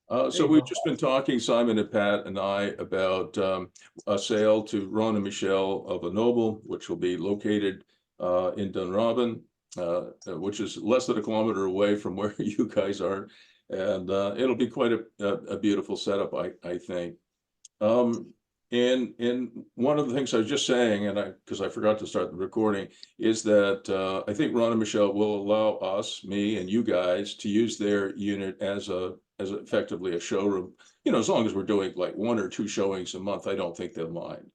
There So you we've go. just been talking, Simon and Pat and I, about a sale to Ron and Michelle of a Noble, which will be located in Dunrobin, which is less than a kilometer away from where you guys are. And it'll be quite a beautiful setup, I think. And one of the things I was just saying, because I forgot to start the recording, is that I think Ron and Michelle will allow us, me and you guys, to use their unit as effectively a showroom. As long as we're doing like 1 or 2 showings a month, I don't think they'll mind.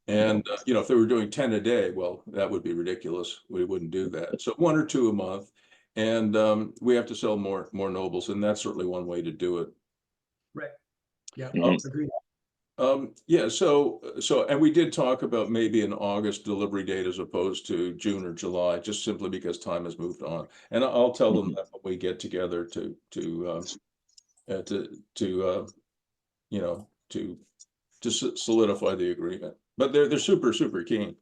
And if they were doing 10 a day, well, that would be ridiculous. We wouldn't do that. So 1 or 2 a month, and we have to sell more nobles, and that's certainly one way to do it. Right. Yeah. Mhm. Agreed. Yeah, so and we did talk about maybe an August delivery date as opposed to June or July, just simply because time has moved on. And I'll tell them that when we get together to solidify the agreement. But they're super keen.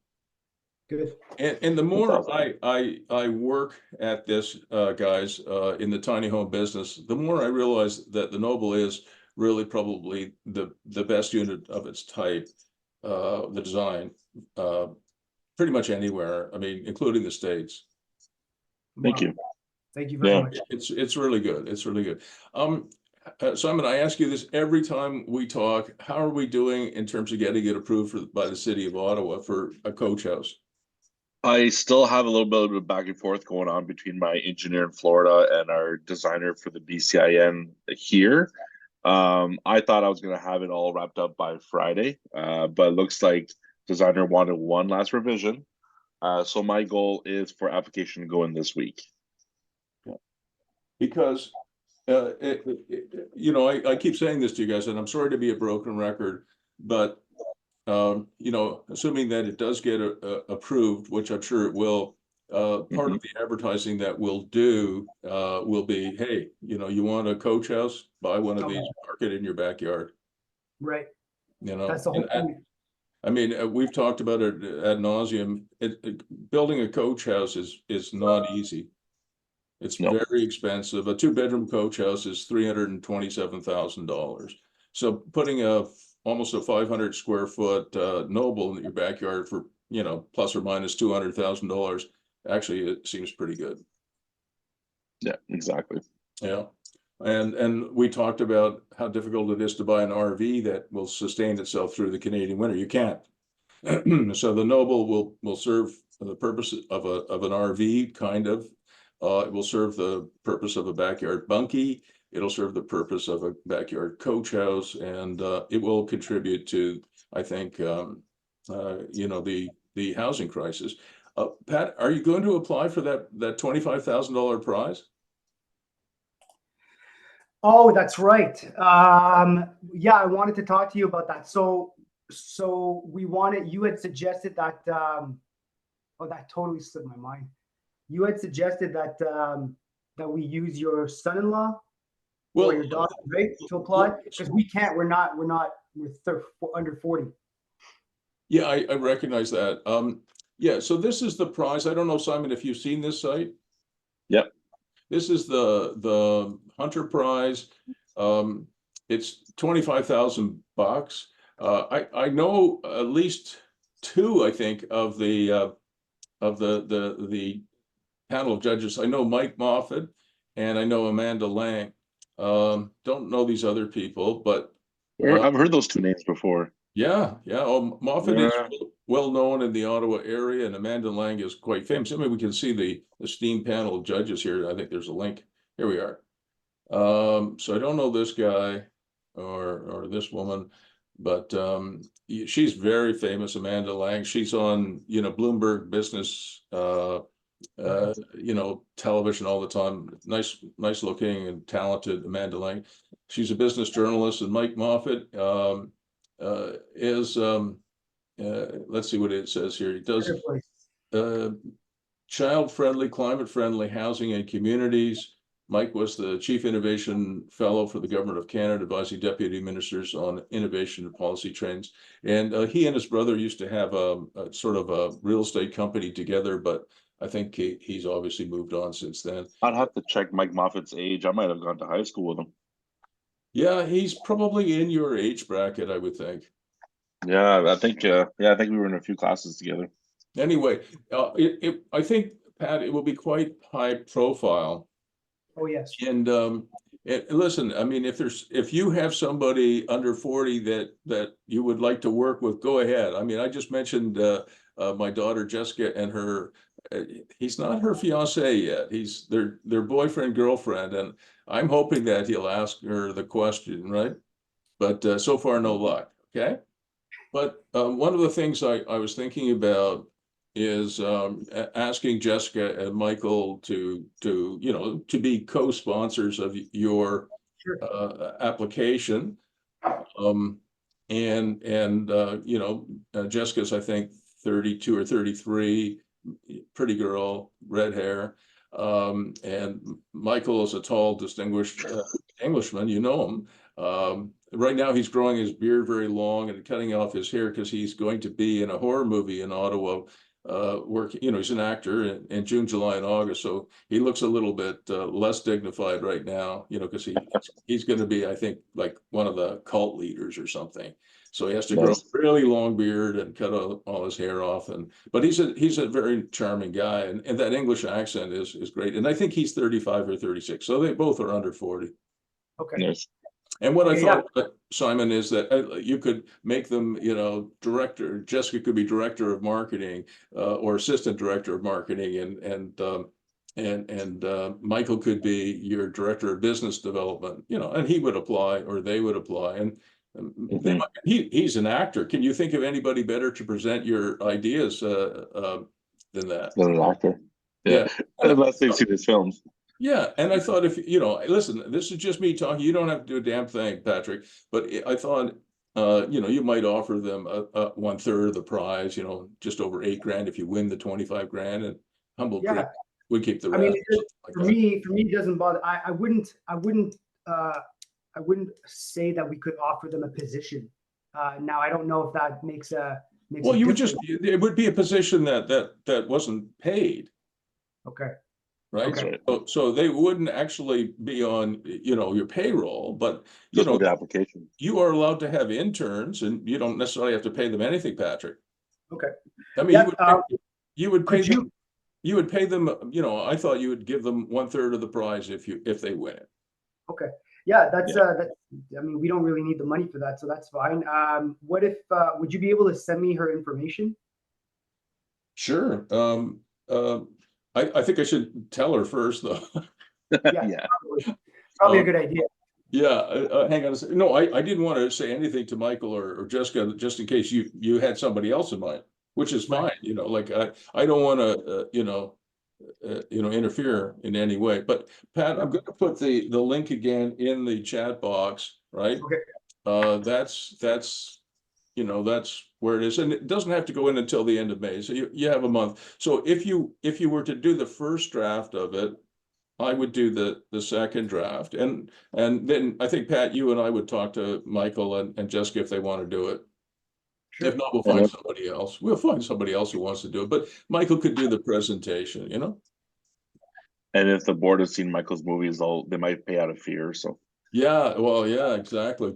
Good. And the more Awesome. I work at this, guys, in the tiny home business, the more I realize that the Noble is really probably the best unit of its type, the design, pretty much anywhere. I mean, including the States. Thank Wow. you. Thank you very Yeah. much. It's really good. It's really good. Simon, I ask you this every time we talk. How are we doing in terms of getting it approved by the city of Ottawa for a coach house? I still have a little bit of back and forth going on between my engineer in Florida and our designer for the BCIN here. I thought I was going to have it all wrapped up by Friday, but it looks like designer wanted one last revision. So my goal is for application to go in this week. Because I keep saying this to you guys, and I'm sorry to be a broken record, but assuming that it does get approved, which I'm sure it will, part of the advertising that we'll do will be, hey, you want a coach house? Buy one of these, park it in your backyard. Right. You know, That's the whole point. I mean, we've talked about it ad nauseum. Building a coach house is not easy. It's No. very expensive. A 2-bedroom coach house is $327,000. So putting almost a 500 square foot Noble in your backyard for plus or minus $200,000, actually it seems pretty good. Yeah, exactly. Yeah. And we talked about how difficult it is to buy an RV that will sustain itself through the Canadian winter. You can't. So the Noble will serve the purpose of an RV, kind of. It will serve the purpose of a backyard bunkie. It'll serve the purpose of a backyard coach house, and it will contribute to, I think, the housing crisis. Pat, are you going to apply for that $25,000 prize? Oh, that's right. Yeah, I wanted to talk to you about that. So you had suggested that, that totally slipped my mind. You had suggested that we use your son-in-law or your daughter, right, to apply, because we can't. We're under 40. Yeah, I recognize that. Yeah, so this is the prize. I don't know, Simon, if you've seen this site. Yep. This is the Hunter Prize. It's $25,000. I know at least 2, I think, of the panel of judges. I know Mike Moffat and I know Amanda Lang. Don't know these other people, but I've heard those 2 names before. yeah. Oh, Moffat is Yeah. well known in the Ottawa area, and Amanda Lang is quite famous. I mean, we can see the esteemed panel of judges here. I think there's a link. Here we are. So I don't know this guy or this woman, but she's very famous, Amanda Lang. She's on Bloomberg Business, television all the time. Nice looking and talented Amanda Lang. She's a business journalist, and Mike Moffat is let's see what it says here. He does child-friendly, climate-friendly housing and communities. Mike was the Chief Innovation Fellow for the Government of Canada, advising deputy ministers on innovation and policy trends. And he and his brother used to have a sort of a real estate company together, but I think he's obviously moved on since then. I'd have to check Mike Moffat's age. I might have gone to high school with him. Yeah, he's probably in your age bracket, I would think. Yeah, I think we were in a few classes together. Anyway, I think, Pat, it will be quite high profile. Oh, yes. And listen, I mean, if you have somebody under 40 that you would like to work with, go ahead. I mean, I just mentioned my daughter Jessica and her. He's not her fiance yet. He's their boyfriend, girlfriend, and I'm hoping that he'll ask her the question, right? But so far, no luck. Okay. But one of the things I was thinking about is asking Jessica and Michael to be co-sponsors of your Sure. application. Um, Jessica's, I think, 32 or 33, pretty girl, red hair. And Michael is a tall, distinguished Englishman, you know him. Right now he's growing his beard very long and cutting off his hair because he's going to be in a horror movie in Ottawa. He's an actor in June, July, and August, so he looks a little bit less dignified right now, because he's going to be, I think, like one of the cult leaders or something. So he has to grow a really long beard and cut all his hair off. But he's a very charming guy, and that English accent is great. And I think he's 35 or 36, so they both are under 40. Okay. Yes. And what I Okay, thought, Simon, is that you could make them, director. Jessica could be director of marketing or assistant director of marketing, and Michael could be your director of business development. And he would apply, or they would apply, and he's an actor. Can you think of anybody better to present your ideas than that? Than an actor. Yeah. Unless they've seen his films. Yeah, and I thought, if listen, this is just me talking. You don't have to do a damn thing, Patrick. But I thought, you might offer them a 1/3 of the prize. Just over $8,000 if you win the 25,000, and Humble Creek would keep the I mean, rest. for me, it doesn't bother. I wouldn't say that we could offer them a position. Now, I don't know if that makes Well, it would be a position that wasn't paid. Okay. Right. Okay. So they wouldn't actually be on, your payroll, but the application. You are allowed to have interns, and you don't necessarily have to pay them anything, Patrick. Okay. I mean, you would pay them. You would pay them. I thought you would give them 1/3 of the prize if they win it. Okay. Yeah, that's. I mean, we don't really need the money for that, so that's fine. What if? Would you be able to send me her information? Sure. I think I should tell her first, though. Yeah. Probably a good idea. Yeah, hang on a second. No, I didn't want to say anything to Michael or Jessica, just in case you had somebody else in mind, which is fine. Like I don't want to interfere in any way. But Pat, I'm going to put the link again in the chat box, right? Okay. That's where it is, and it doesn't have to go in until the end of May. So you have a month. So if you were to do the first draft of it, I would do the second draft, and then I think, Pat, you and I would talk to Michael and Jessica if they want to do it. Sure. If not, we'll find somebody else. We'll find somebody else who wants to do it. But Michael could do the presentation, And if the board has seen Michael's movies, they might pay out of fear. So yeah, well, yeah, exactly.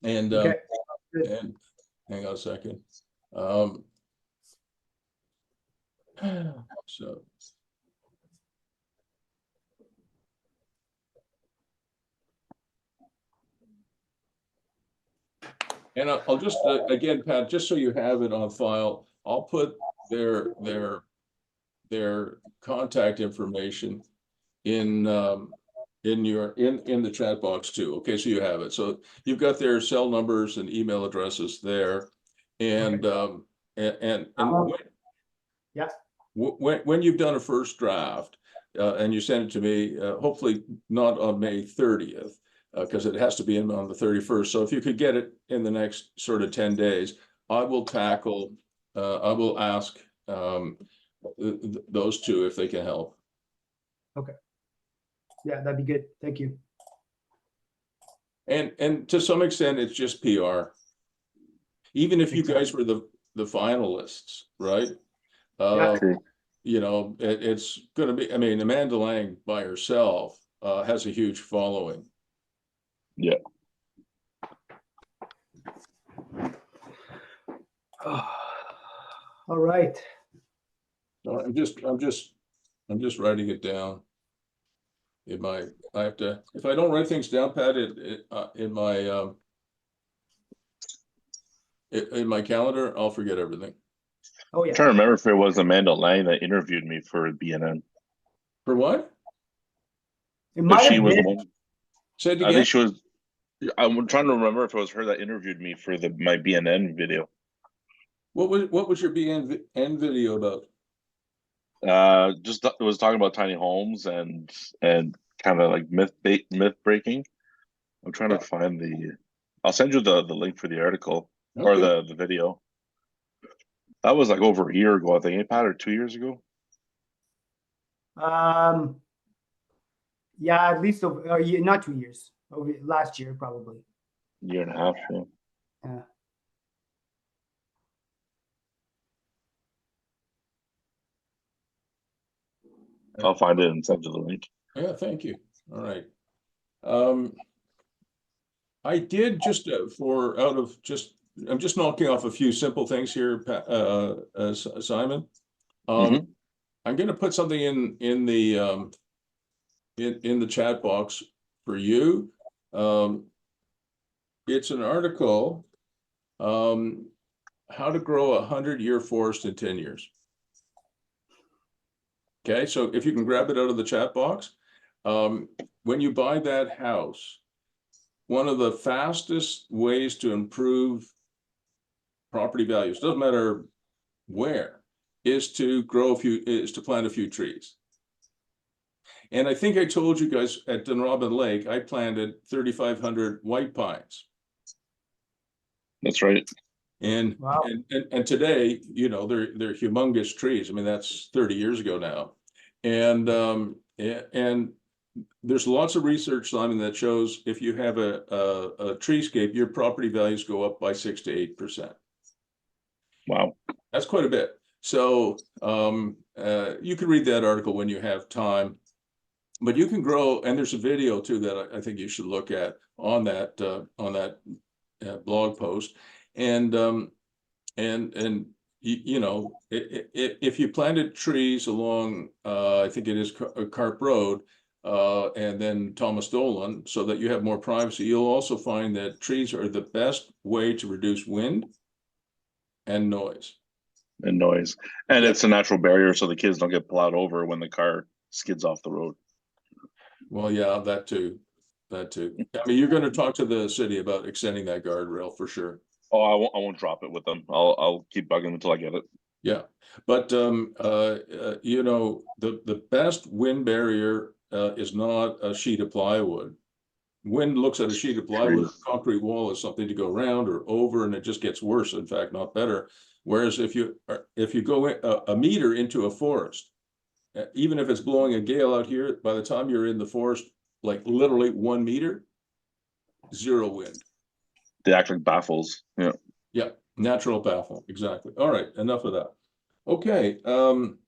And Okay. and hang on a second. So. And I'll just again, Pat, just so you have it on file, I'll put their contact information in the chat box too. Okay, so you have it. So you've got their cell numbers and email addresses there, and yeah. When you've done a first draft and you send it to me, hopefully not on May 30th. Because it has to be in on the 31st. So if you could get it in the next sort of 10 days, I will ask those two if they can help. Okay. Yeah, that'd be good. Thank you. And to some extent, it's just PR. Even if you guys were the finalists, right? It's going to be, I mean, Amanda Lang by herself has a huge following. Yeah. All right. No, I'm just writing it down. I have to, if I don't write things down, Pat, in my calendar, I'll forget everything. Oh I'm yeah. trying to remember if it was Amanda Lang that interviewed me for BNN. For what? It might She have was the been. one. Say it I again. think she was. I'm trying to remember if it was her that interviewed me for my BNN video. What was your BN video about? Just it was talking about tiny homes and kind of like myth breaking. I'm trying to find the. I'll send you the link for the article or Okay. the video. That was like over a year ago, I think, Pat, or 2 years ago. Yeah, at least over a year, not 2 years. Over last year, probably. Year and a half. Yeah. Yeah. I'll find it and send you the link. Yeah, thank you. All right. I did just I'm just knocking off a few simple things here, Simon. Mhm. I'm going to put something in the chat box for you. It's an article, how to grow 100-year forest in 10 years. Okay, so if you can grab it out of the chat box, when you buy that house, one of the fastest ways to improve property values, doesn't matter where, is to plant a few trees. And I think I told you guys at Dunrobin Lake, I planted 3,500 white pines. That's right. And, Wow. and today, you know, they're humongous trees. I mean, that's 30 years ago now. And there's lots of research, Simon, that shows if you have a treescape, your property values go up by 6 to 8%. Wow. That's quite a bit. So you can read that article when you have time, but you can grow. And there's a video too that I think you should look at on that blog post. And you know, if you planted trees along, I think it is Carp Road, and then Thomas Dolan, so that you have more privacy, you'll also find that trees are the best way to reduce wind and noise. And noise. And Yeah. it's a natural barrier so the kids don't get plowed over when the car skids off the road. Well, yeah, that too. I mean, you're going to talk to the city about extending that guardrail for sure. Oh, I won't drop it with them. I'll keep bugging them until I get it. Yeah, but you know, the best wind barrier is not a sheet of plywood. Wind looks at a sheet of plywood, a concrete wall is something to go around or over, and it just gets worse. In fact, not better. Whereas if you go a meter into a forest, even if it's blowing a gale out here, by the time you're in the forest, like literally 1 meter, zero wind. They act like baffles. Yeah. Yeah, natural baffle. Exactly. All right, enough of that. Okay. I'm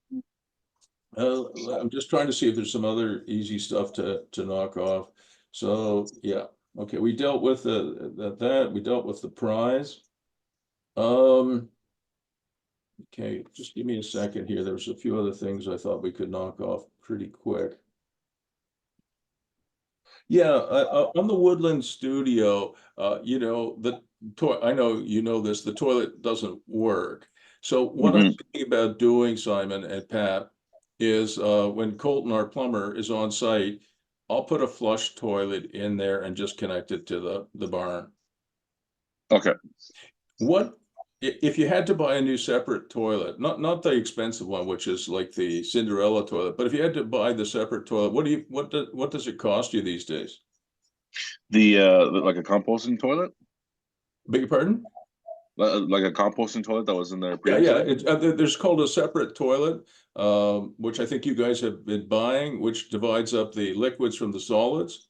just trying to see if there's some other easy stuff to knock off. So yeah, okay. We dealt with that. We dealt with the prize. Okay, just give me a second here. There's a few other things I thought we could knock off pretty quick. Yeah, on the Woodland Studio, you know, I know you know this, the toilet doesn't work. So what I'm thinking about doing, Simon and Pat, is when Colton, our plumber, is on site, I'll put a flush toilet in there and just connect it to the barn. Okay. What if you had to buy a new Separett toilet, not the expensive one, which is like the Cinderella toilet, but if you had to buy the Separett toilet, what does it cost you these days? The like a composting toilet? Beg your pardon? Like a composting toilet that was in there Yeah, previously? it's there's called a Separett toilet, which I think you guys have been buying, which divides up the liquids from the solids.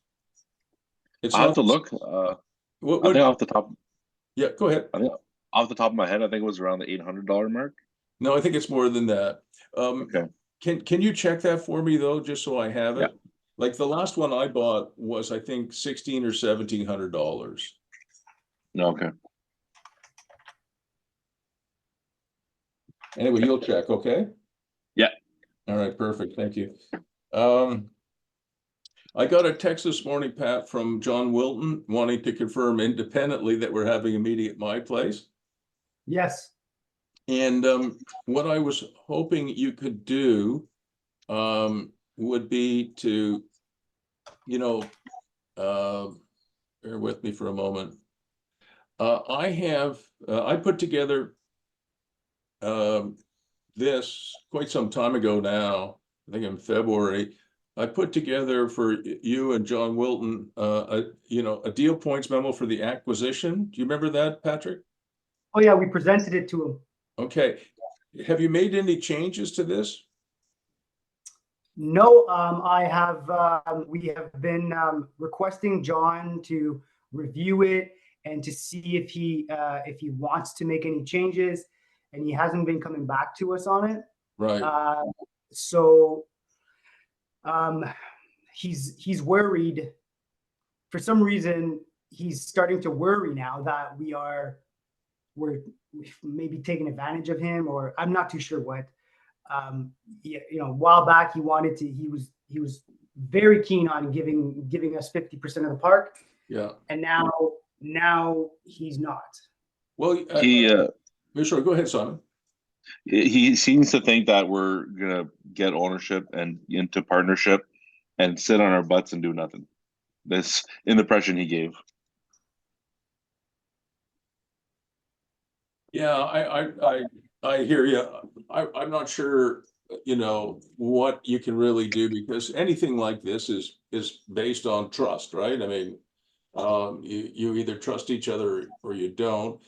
It's I have not to look. I think off the top. Yeah, go ahead. I think off the top of my head, I think it was around the $800 mark. No, I think it's more than that. Okay. Can you check that for me though, just so I have it? Like the last one I bought was, I think, $1,600 or $1,700. Okay. Anyway, you'll check, okay? Yeah. All right, perfect, thank you. I got a text this morning, Pat, from John Wilton, wanting to confirm independently that we're having a meeting at my place. Yes. And what I was hoping you could do would be to, bear with me for a moment. I put together this quite some time ago now, I think in February. I put together for you and John Wilton, a deal points memo for the acquisition. Do you remember that, Patrick? Oh yeah, we presented it to him. Okay. Have you made any changes to this? No, we have been requesting John to review it and to see if he wants to make any changes, and he hasn't been coming back to us on it. Right. So he's worried. For some reason, he's starting to worry now that we're maybe taking advantage of him, or I'm not too sure what. A while back he was very keen on giving us 50% of the park. Yeah. And now he's not. Well, sure. Go ahead, Simon. He seems to think that we're gonna get ownership and into partnership and sit on our butts and do nothing. This in the impression he gave. Yeah, I hear you. I'm not sure, what you can really do, because anything like this is based on trust, right? I mean, you either trust each other or you don't.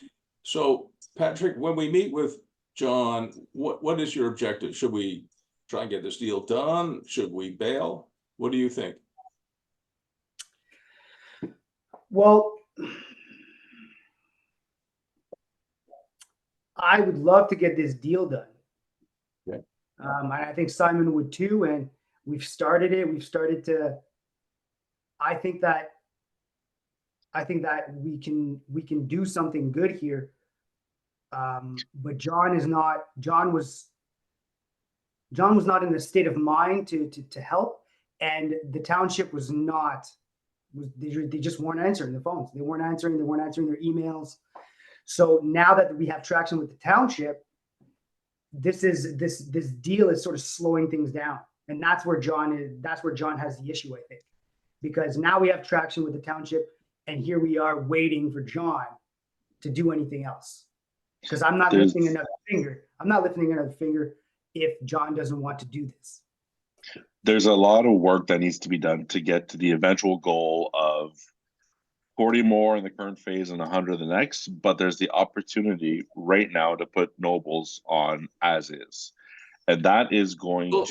So, Patrick, when we meet with John, what is your objective? Should we try and get this deal done? Should we bail? What do you think? Well, I would love to get this deal done. Okay. And I think Simon would too. And we've started it. I think that we can do something good here. But John was not in the state of mind to help, and the township they just weren't answering the phones. They weren't answering their emails. So now that we have traction with the township, this deal is sort of slowing things down. And that's where John has the issue, I think. Because now we have traction with the township, and here we are waiting for John to do anything else. Because I'm not lifting another finger. I'm not lifting another finger if John doesn't want to do this. There's a lot of work that needs to be done to get to the eventual goal of 40 more in the current phase and 100 the next, but there's the opportunity right now to put Nobles on as is. And that is going to...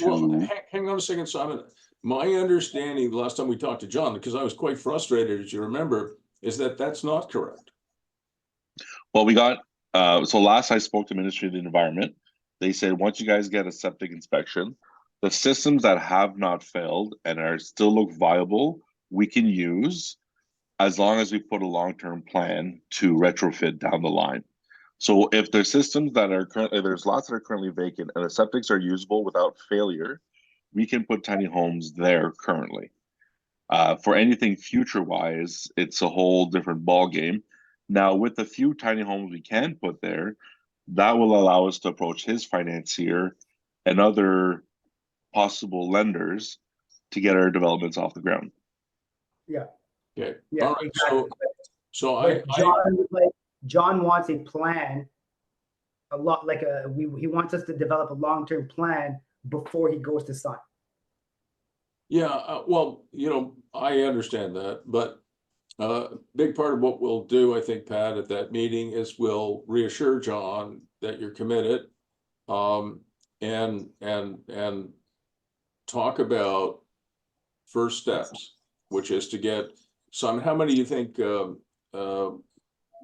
Hang on a second, Simon. My understanding the last time we talked to John, because I was quite frustrated, as you remember, is that that's not correct. Well, we got... so last I spoke to Ministry of the Environment, they said once you guys get a septic inspection, the systems that have not failed and are still look viable, we can use as long as we put a long-term plan to retrofit down the line. So if there's systems that are currently, there's lots that are currently vacant and the septics are usable without failure, we can put tiny homes there currently. For anything future-wise, it's a whole different ball game. Now, with the few tiny homes we can put there, that will allow us to approach his financier and other possible lenders to get our developments off the ground. Yeah. Okay. Yeah. All right. Exactly. John wants a plan, he wants us to develop a long-term plan before he goes to sign. Yeah. Well, I understand that, but big part of what we'll do, I think, Pat, at that meeting is we'll reassure John that you're committed, and talk about first steps, which is to get some. How many do you think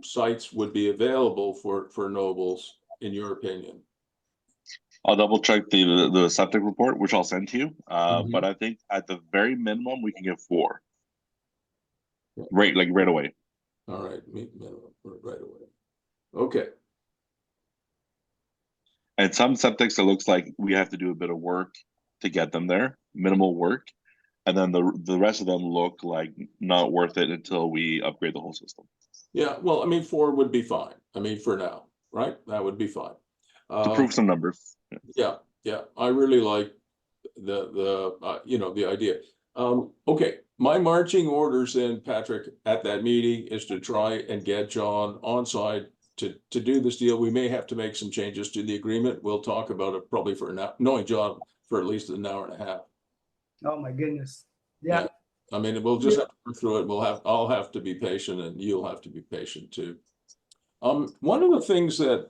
sites would be available for Nobles, in your opinion? I'll double check the septic report, which I'll send to you. Mhm. But I think at the very minimum we can get 4. Yeah. Right away. All right, meet minimum right away. Okay. And some septics, it looks like we have to do a bit of work to get them there, minimal work, and then the rest of them look like not worth it until we upgrade the whole system. Yeah, well, I mean, 4 would be fine. I mean, for now, right? That would be fine. To prove some numbers. Yeah, yeah, I really like the idea. Okay, my marching orders then, Patrick, at that meeting is to try and get John on side to do this deal. We may have to make some changes to the agreement. We'll talk about it probably for now, knowing John for at least an hour and a half. Oh my goodness. Yeah. I mean, we'll just have to work through it. I'll have to be patient and you'll have to be patient too. One of the things that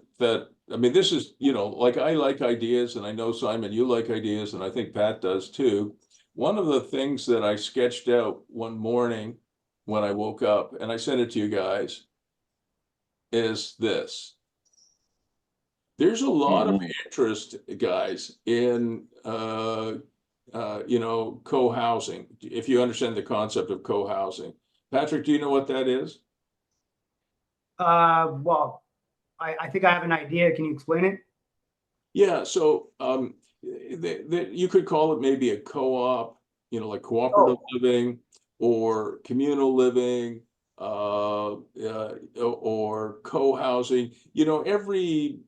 I mean, this is, like I like ideas and I know Simon, you like ideas and I think Pat does too. One of the things that I sketched out one morning when I woke up and I sent it to you guys is this. There's a lot of interest, guys, in co-housing, if you understand the concept of co-housing. Patrick, do you know what that is? Well, I think I have an idea. Can you explain it? Yeah, so you could call it maybe a co-op, like cooperative living or communal living, or co-housing. Every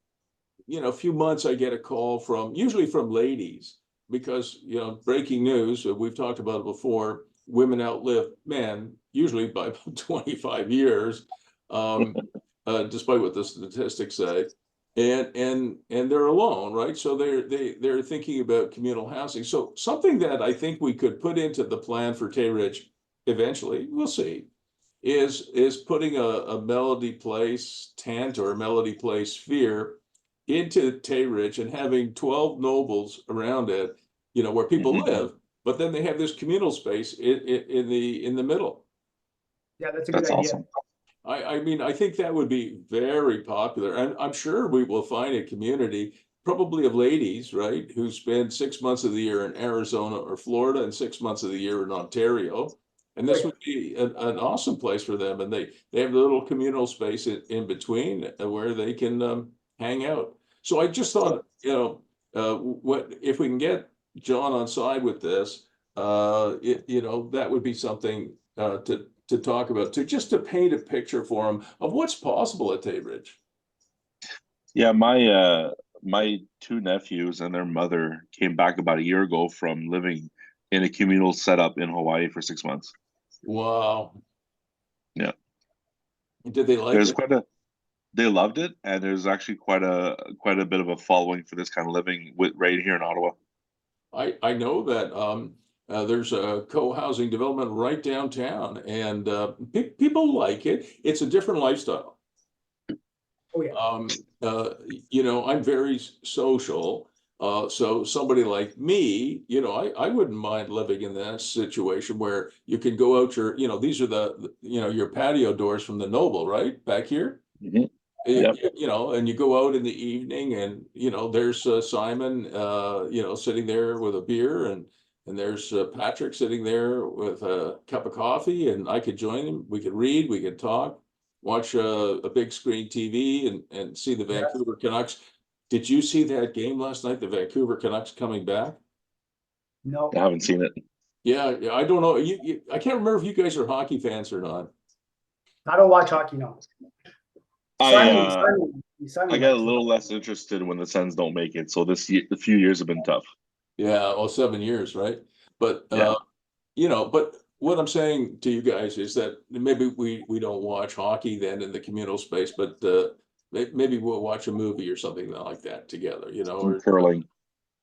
few months I get a call usually from ladies, because breaking news, we've talked about it before, women outlive men usually by about 25 years, despite what the statistics say. And they're alone, right? So they're thinking about communal housing. So something that I think we could put into the plan for Tayridge eventually, we'll see, is putting a Melody Place tent or a Melody Place sphere into Tayridge and having 12 nobles around it, where people live, but then they have this communal space in the middle. Yeah, that's a good idea. Awesome. I mean, I think that would be very popular. And I'm sure we will find a community, probably of ladies, right, who spend 6 months of the year in Arizona or Florida and 6 months of the year in Ontario. And this would be an awesome place for them. And they have a little communal space in between where they can hang out. So I just thought, what if we can get John on side with this, that would be something to talk about, to paint a picture for them of what's possible at Tayridge. Yeah, my 2 nephews and their mother came back about a year ago from living in a communal setup in Hawaii for 6 months. Wow. Yeah. Did they like it? They loved it, and there's actually quite a bit of a following for this kind of living right here in Ottawa. I know that there's a co-housing development right downtown, and people like it. It's a different lifestyle. Oh yeah. I'm very social. So somebody like me, I wouldn't mind living in that situation where you can go out these are your patio doors from the Noble, right? Back here. Yep. And you go out in the evening and, there's Simon, sitting there with a beer, and there's Patrick sitting there with a cup of coffee, and I could join him. We could read, we could talk, watch a big screen TV and see the Vancouver Canucks. Did you see that game last night? The Vancouver Canucks coming back? No. I haven't seen it. Yeah, I don't know. I can't remember if you guys are hockey fans or not. I don't watch hockey, no. I Simon get a little less interested when the Sens don't make it. So the few years have been tough. Yeah, 7 years, right? But Yeah. but what I'm saying to you guys is that maybe we don't watch hockey then in the communal space, but maybe we'll watch a movie or something like that together, Some curling.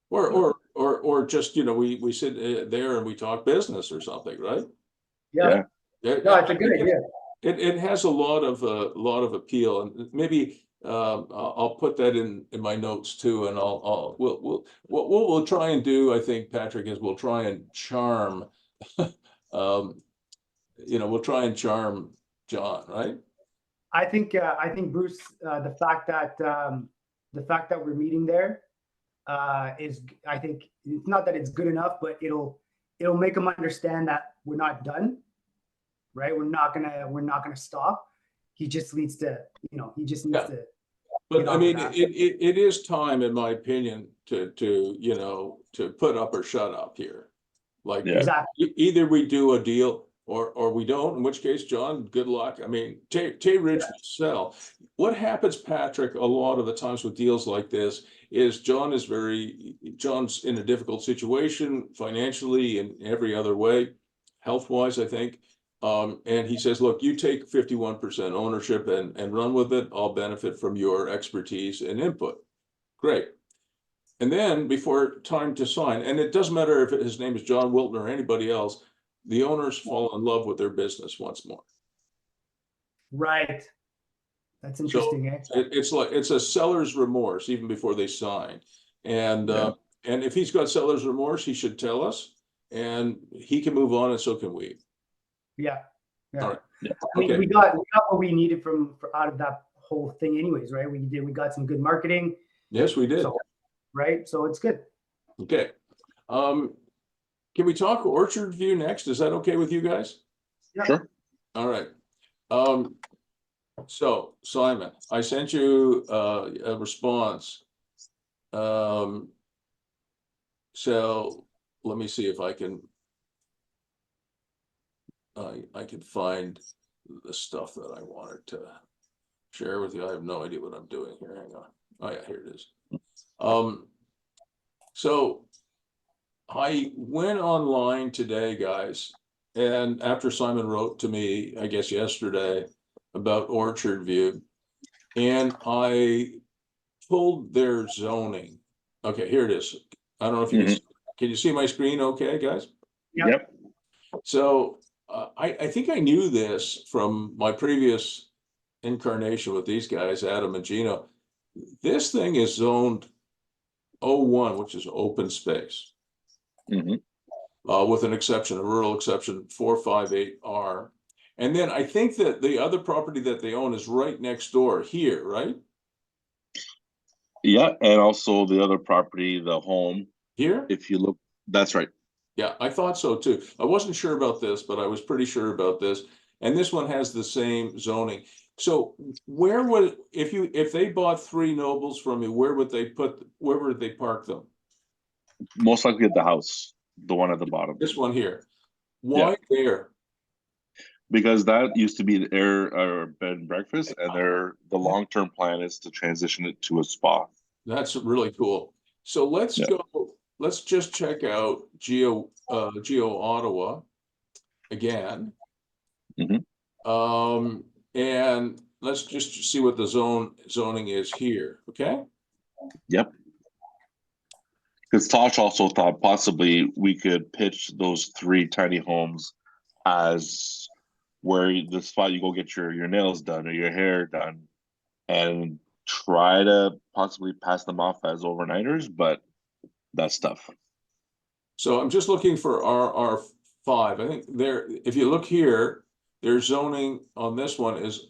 or just we sit there and we talk business or something, right? Yeah. No, it's a good idea. It has a lot of appeal, and maybe I'll put that in my notes too, and we'll try and do, I think, Patrick, is we'll try and charm, we'll try and charm John, right? I think Bruce, the fact that we're meeting there, is, I think, it's not that it's good enough, but it'll make them understand that we're not done, right? We're not gonna stop. He just needs to, he just needs to. But I mean, that. it is time, in my opinion, to put up or shut up here. Like, Exactly. either we do a deal or we don't, in which case, John, good luck. I mean, Tayridge will sell. What happens, Patrick, a lot of the times with deals like this is John's in a difficult situation financially and every other way, health-wise, I think. And he says, look, you take 51% ownership and run with it. I'll benefit from your expertise and input. Great. And then before time to sign, and it doesn't matter if his name is John Wilton or anybody else, the owners fall in love with their business once more. Right. That's interesting. So it's a seller's remorse even before they sign. And if he's got seller's remorse, he should tell us, and he can move on, and so can we. Yeah. All right. Yeah. I mean, we got what we needed out of that whole thing anyways, right? We got some good marketing. Yes, we did. So, right. So it's good. Okay. Can we talk Orchardview next? Is that okay with you guys? Yeah. Sure. All right. So Simon, I sent you a response. So let me see if I can find the stuff that I wanted to share with you. I have no idea what I'm doing here. Hang on. Oh yeah, here it is. So I went online today, guys, and after Simon wrote to me, I guess yesterday, about Orchardview, and I pulled their zoning. Okay, here it is. I don't know if you can you see my screen okay, guys? Yep. So I think I knew this from my previous incarnation with these guys, Adam and Gino. This thing is zoned O1, which is open space. With an exception, a rural exception, 458R. And then I think that the other property that they own is right next door here, right? Yeah, and also the other property, the home. Here? If you look, that's right. Yeah, I thought so too. I wasn't sure about this, but I was pretty sure about this. And this one has the same zoning. So where would, if they bought 3 Nobles from you, where would they park them? Most likely at the house, the one at the bottom. This one here. Why there? Because that used to be their bed and breakfast, and the long-term plan is to transition it to a spa. That's really cool. So let's go. Let's just check out Geo Ottawa again. And let's just see what the zoning is here. Okay. Yep. Because Tosh also thought possibly we could pitch those 3 tiny homes as where the spot you go get your nails done or your hair done, and try to possibly pass them off as overnighters, but that's tough. So I'm just looking for RR5. I think if you look here, their zoning on this one is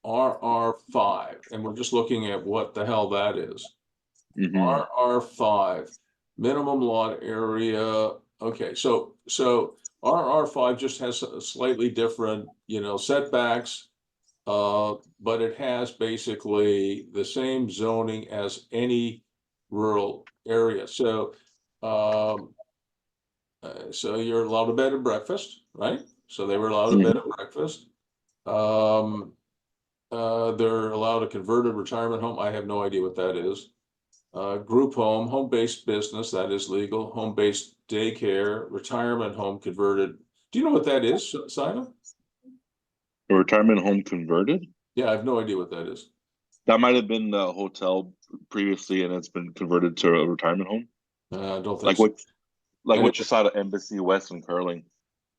RR5, and we're just looking at what the hell that is. RR5, minimum lot area. Okay, so RR5 just has a slightly different, setbacks, but it has basically the same zoning as any rural area. So, so you're allowed a bed and breakfast, right? So they were allowed a bed and breakfast. They're allowed a converted retirement home. I have no idea what that is. Group home, home-based business, that is legal. Home-based daycare, retirement home converted. Do you know what that is, Simon? A retirement home converted? Yeah, I have no idea what that is. That might have been a hotel previously, and it's been converted to a retirement home. I don't think so. What you saw at Embassy West and Curling.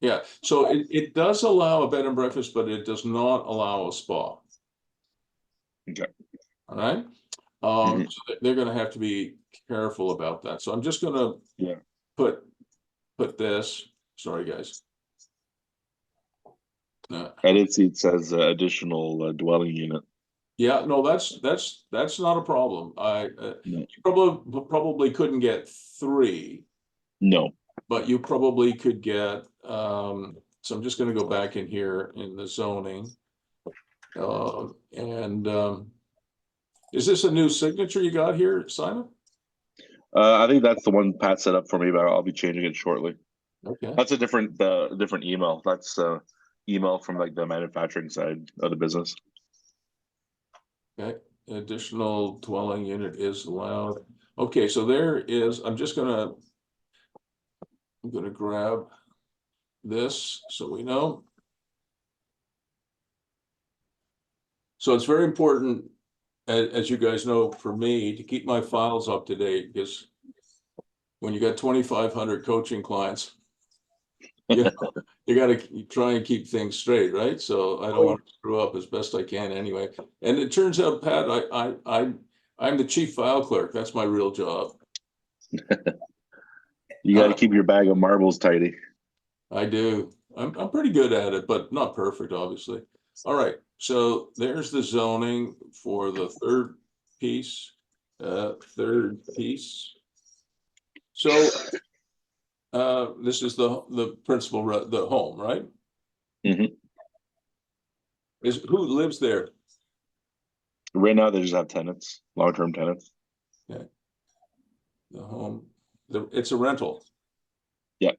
Yeah, so it does allow a bed and breakfast, but it does not allow a spa. Okay. All right. So they're going to have to be careful about that. So I'm just going to put this. Sorry, guys. I did see it says additional dwelling unit. Yeah, no, that's not a problem. No. You probably couldn't get 3, No. but you probably could get, so I'm just gonna go back in here in the zoning. And is this a new signature you got here, Simon? I think that's the one Pat set up for me, but I'll be changing it shortly. Okay, That's a different email. That's email from like the manufacturing side of the business. okay. Additional dwelling unit is allowed. Okay, so there is, I'm gonna grab this so we know. So it's very important, as you guys know, for me to keep my files up to date, because when you got 2,500 coaching clients, you got to try and keep things straight, right? So I don't want to screw up as best I can anyway. And it turns out, Pat, I'm the chief file clerk. That's my real job. You got to keep your bag of marbles tidy. I do. I'm pretty good at it, but not perfect, obviously. All right. So there's the zoning for the third piece. So this is the principal, the home, right? Mm-hmm. Who lives there? Right now, they just have tenants, long-term tenants. Okay. The home, it's a rental. Yeah.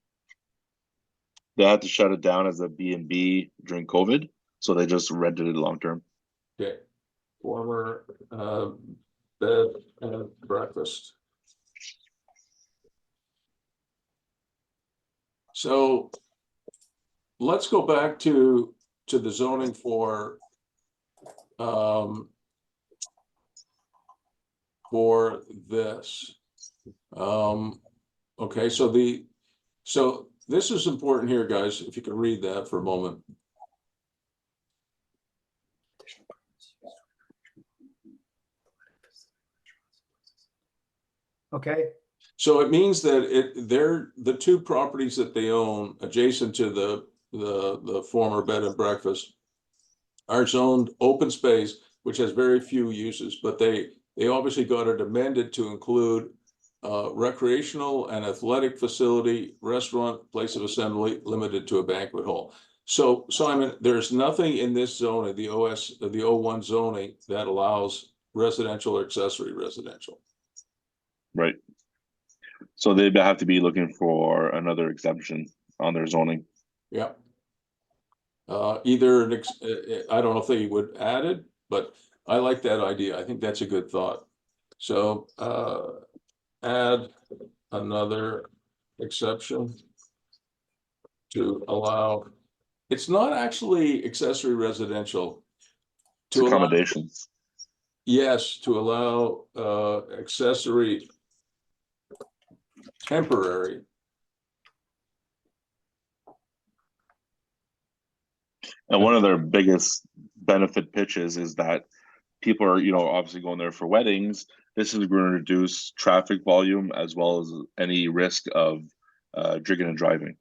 They had to shut it down as a B&B during COVID, so they just rented it long-term. Okay. Former bed and breakfast. So let's go back to the zoning for this. Okay, so this is important here, guys, if you can read that for a moment. Okay. So it means that they're the 2 properties that they own adjacent to the former bed and breakfast are zoned open space, which has very few uses, but they obviously got it amended to include recreational and athletic facility, restaurant, place of assembly, limited to a banquet hall. So Simon, there's nothing in this zoning, the O1 zoning, that allows residential or accessory residential. Right. So they have to be looking for another exemption on their zoning. Yeah. Either I don't know if they would add it, but I like that idea. I think that's a good thought. So add another exception to allow. It's not actually accessory residential. It's accommodations. Yes, to allow accessory temporary. And one of their biggest benefit pitches is that people are, obviously going there for weddings. This is going to reduce traffic volume as well as any risk of drinking and driving.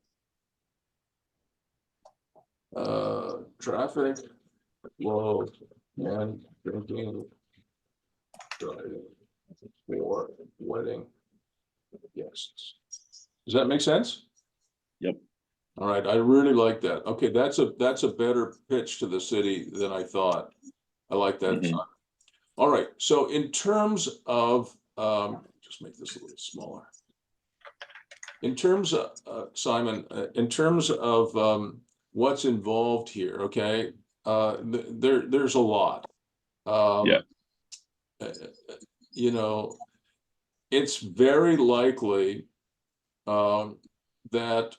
Traffic flow and drinking driving for wedding guests. Does that make sense? Yep. All right, I really like that. Okay, that's a better pitch to the city than I thought. I like that. Mm-hmm. All right, so in terms of just make this a little smaller. In terms of Simon, in terms of what's involved here, okay, there's a lot. Yeah. It's very likely that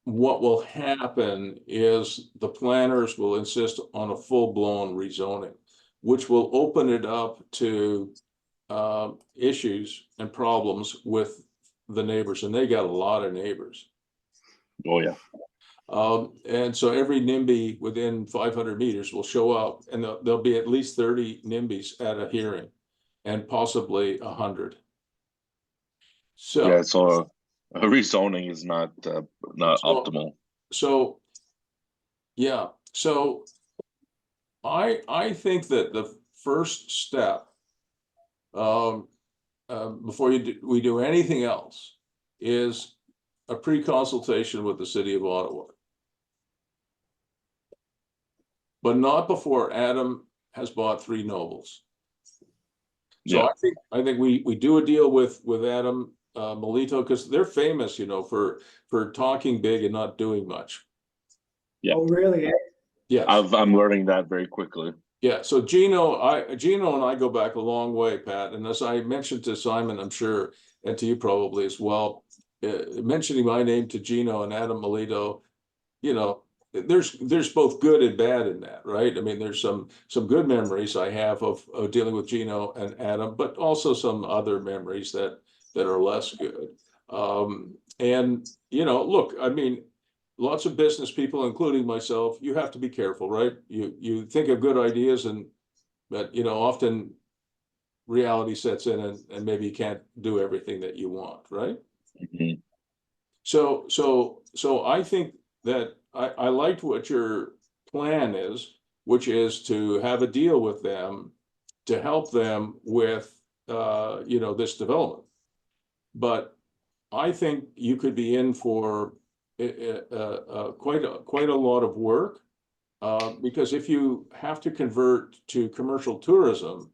what will happen is the planners will insist on a full-blown rezoning, which will open it up to issues and problems with the neighbors, and they got a lot of neighbors. Oh yeah. And so every NIMBY within 500 meters will show up, and there'll be at least 30 NIMBYs at a hearing, and possibly 100. So yeah, so a rezoning is not optimal. So yeah, so I think that the first step, before we do anything else, is a pre-consultation with the city of Ottawa. But not before Adam has bought 3 nobles. So Yeah. I think we do a deal with Adam Melito, because they're famous, you know, for talking big and not doing much. Yeah. Oh, really? Eh? Yes. I'm learning that very quickly. Yeah, so Gino and I go back a long way, Pat, and as I mentioned to Simon, I'm sure, and to you probably as well, mentioning my name to Gino and Adam Melito, you know, there's both good and bad in that, right? I mean, there's some good memories I have of dealing with Gino and Adam, but also some other memories that are less good. And you know, look, I mean, lots of business people, including myself, you have to be careful, right? You think of good ideas, but you know, often reality sets in, and maybe you can't do everything that you want, right? Mhm. So I think that I liked what your plan is, which is to have a deal with them to help them with you know, this development. But I think you could be in for quite a lot of work, because if you have to convert to commercial tourism,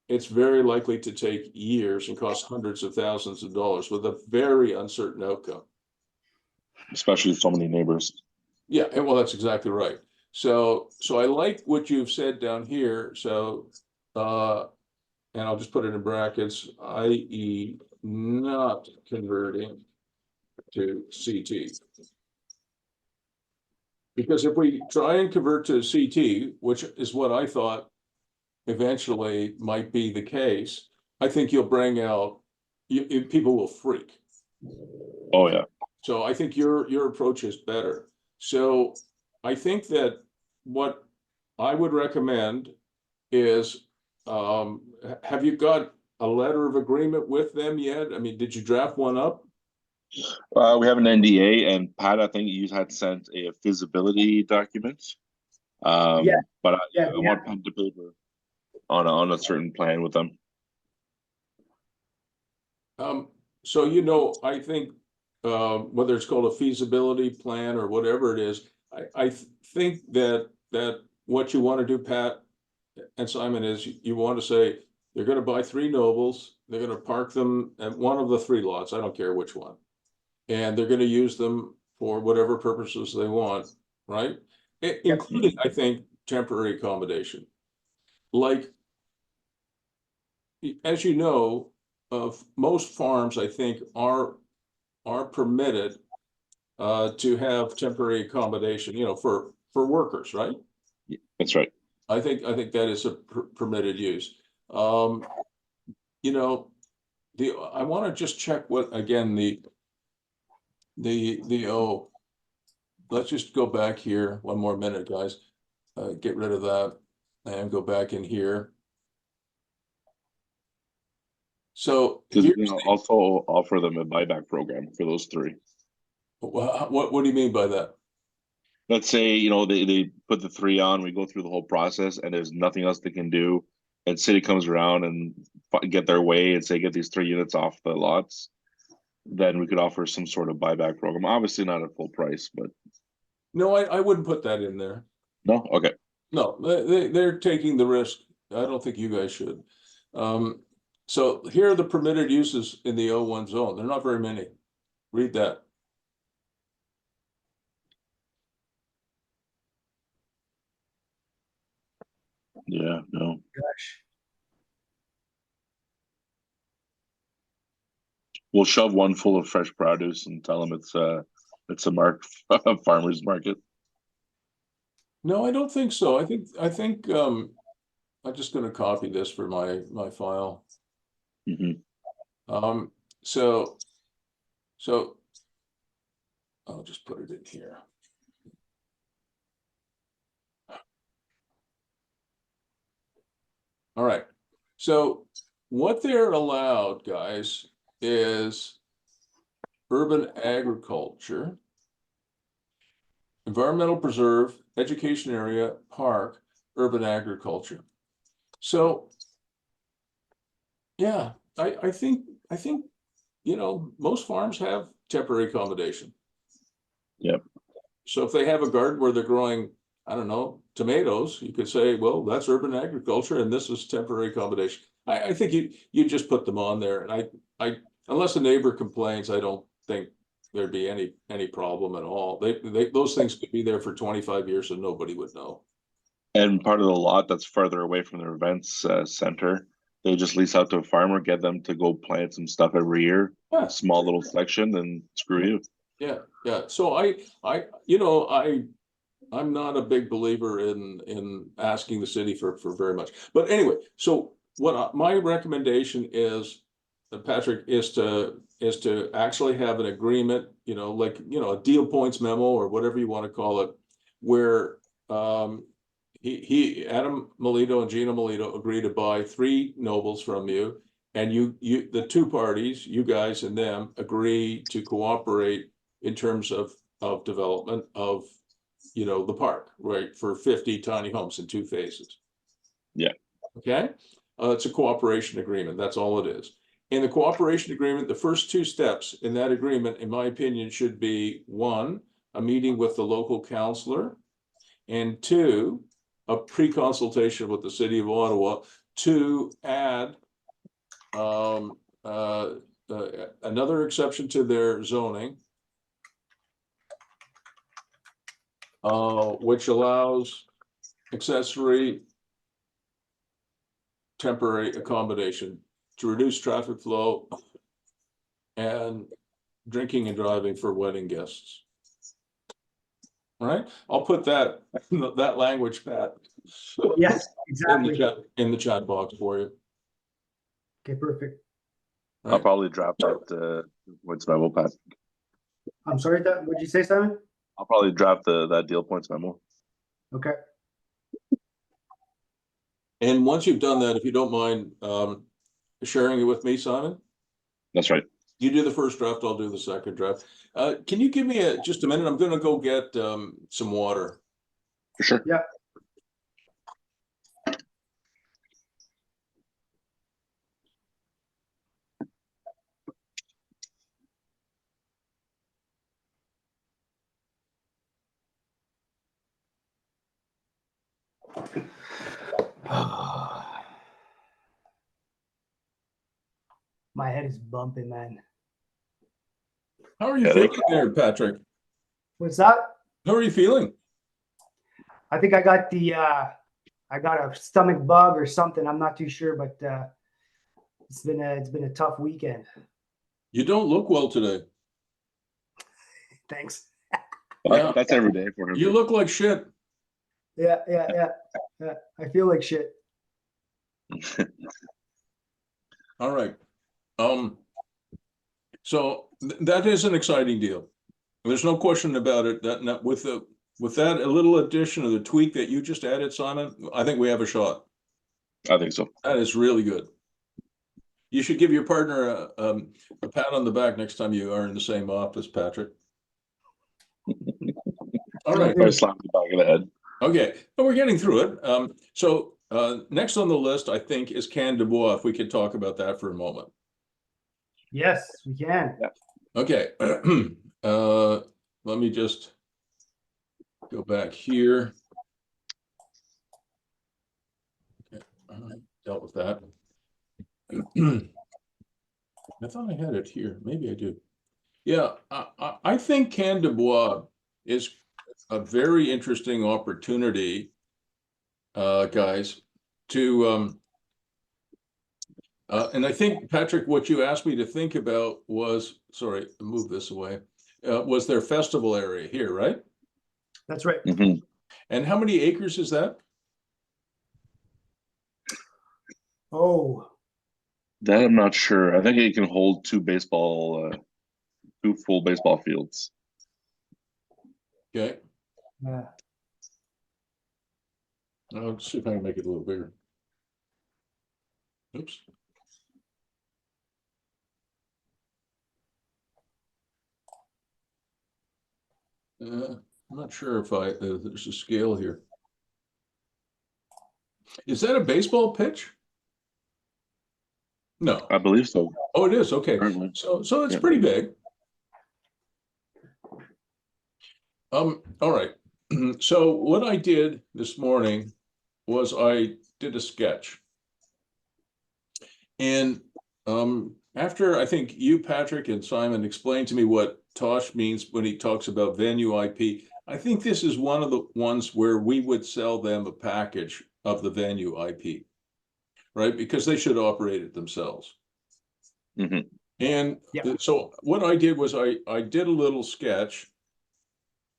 it's very likely to take years and cost hundreds of thousands of dollars with a very uncertain outcome. Especially with so many neighbors. Yeah, and well, that's exactly right. So I like what you've said down here. So, and I'll just put it in brackets, i.e. not converting to CT. Because if we try and convert to CT, which is what I thought eventually might be the case, I think you'll bring out, people will freak. Oh yeah. So I think your approach is better. So I think that what I would recommend is, have you got a letter of agreement with them yet? I mean, did you draft one up? We have an NDA, and Pat, I think you had sent a feasibility document. Yeah, But yeah, I want pen to paper on a certain plan with them. So, you know, I think, whether it's called a feasibility plan or whatever it is, I think that what you want to do, Pat and Simon, is you want to say, they're going to buy 3 nobles, they're going to park them at one of the 3 lots, I don't care which one. And they're going to use them for whatever purposes they want, right? Including, I think, temporary accommodation. Like, as you know, of most farms, I think, are permitted to have temporary accommodation, you know, for workers, right? That's right. I think that is a permitted use. You know, I want to just check what, again, oh, let's just go back here one more minute, guys. Get rid of that and go back in here. So Because here's we can also offer them a buyback program for those 3. what do you mean by that? Let's say, you know, they put the 3 on, we go through the whole process, and there's nothing else they can do, and city comes around and get their way and say, get these 3 units off the lots, then we could offer some sort of buyback program. Obviously not at full price, but No, I wouldn't put that in there. no, okay. No, they're taking the risk. I don't think you guys should. So here are the permitted uses in the O1 zone. They're not very many. Read that. Yeah, no. gosh. We'll shove one full of fresh produce and tell them it's a farmer's market. No, I don't think so. I think I'm just going to copy this for my file. Mhm. So I'll just put it in here. All right. So what they're allowed, guys, is urban agriculture, environmental preserve, education area, park, urban agriculture. So, yeah, I think, you know, most farms have temporary accommodation. Yep. So if they have a garden where they're growing, I don't know, tomatoes, you could say, well, that's urban agriculture and this is temporary accommodation. I think you just put them on there, and I unless a neighbor complains, I don't think there'd be any problem at all. Those things could be there for 25 years and nobody would know. And part of the lot that's further away from their events center, they just lease out to a farmer, get them to go plant some stuff every year, Yeah. a small little section, and screw you. Yeah. So I'm not a big believer in asking the city for very much. But anyway, so my recommendation is, Patrick, is to actually have an agreement, you know, like, you know, a deal points memo or whatever you want to call it, where Adam Melito and Gina Melito agree to buy 3 nobles from you, and the 2 parties, you guys and them, agree to cooperate in terms of development of, you know, the park, right, for 50 tiny homes in 2 phases. Yeah. Okay. It's a cooperation agreement. That's all it is. In the cooperation agreement, the first 2 steps in that agreement, in my opinion, should be 1, a meeting with the local councillor, and 2, a pre-consultation with the city of Ottawa to add another exception to their zoning, which allows accessory temporary accommodation to reduce traffic flow and drinking and driving for wedding guests. All right, I'll put that language, Pat. Yes, exactly. In the chat box for you. Okay, perfect. I'll probably draft that points memo, Pat. I'm sorry, what'd you say, Simon? I'll probably draft that deal points memo. Okay. And once you've done that, if you don't mind sharing it with me, Simon. That's right. You do the first draft, I'll do the second draft. Can you give me just a minute? I'm going to go get some water. For sure. Yeah. My head is bumping, man. How are you feeling there, Patrick? What's that? How are you feeling? I think I got I got a stomach bug or something. I'm not too sure, but it's been a tough weekend. You don't look well today. Thanks. Yeah. That's every day for him. You look like shit. Yeah. I feel like shit. All right. So that is an exciting deal. There's no question about it. That with that a little addition of the tweak that you just added, Simon, I think we have a shot. I think so. That is really good. You should give your partner a pat on the back next time you are in the same office, Patrick. All right. Or slap the back of the head. Okay, but we're getting through it. So next on the list, I think, is Canne de Bois. If we could talk about that for a moment. Yes, we can. Yeah. Okay. Let me just go back here. Okay, dealt with that. I thought I had it here. Maybe I do. Yeah, I think Canne de Bois is a very interesting opportunity, guys, to and I think, Patrick, what you asked me to think about was, sorry, move this away, was their festival area here, right? That's right. Mm-hmm. And how many acres is that? Oh, That I'm not sure. I think it can hold 2 full baseball fields. Okay. yeah. I'll see if I can make it a little bigger. Oops. I'm not sure if there's a scale here. Is that a baseball pitch? No. I believe so. Oh, it is. Okay. Currently. So it's Yeah. pretty big. All right. So what I did this morning was I did a sketch. And after I think you, Patrick, and Simon explained to me what Tosh means when he talks about venue IP, I think this is one of the ones where we would sell them a package of the venue IP, right? Because they should operate it themselves. Mhm. And Yeah. so what I did was I did a little sketch,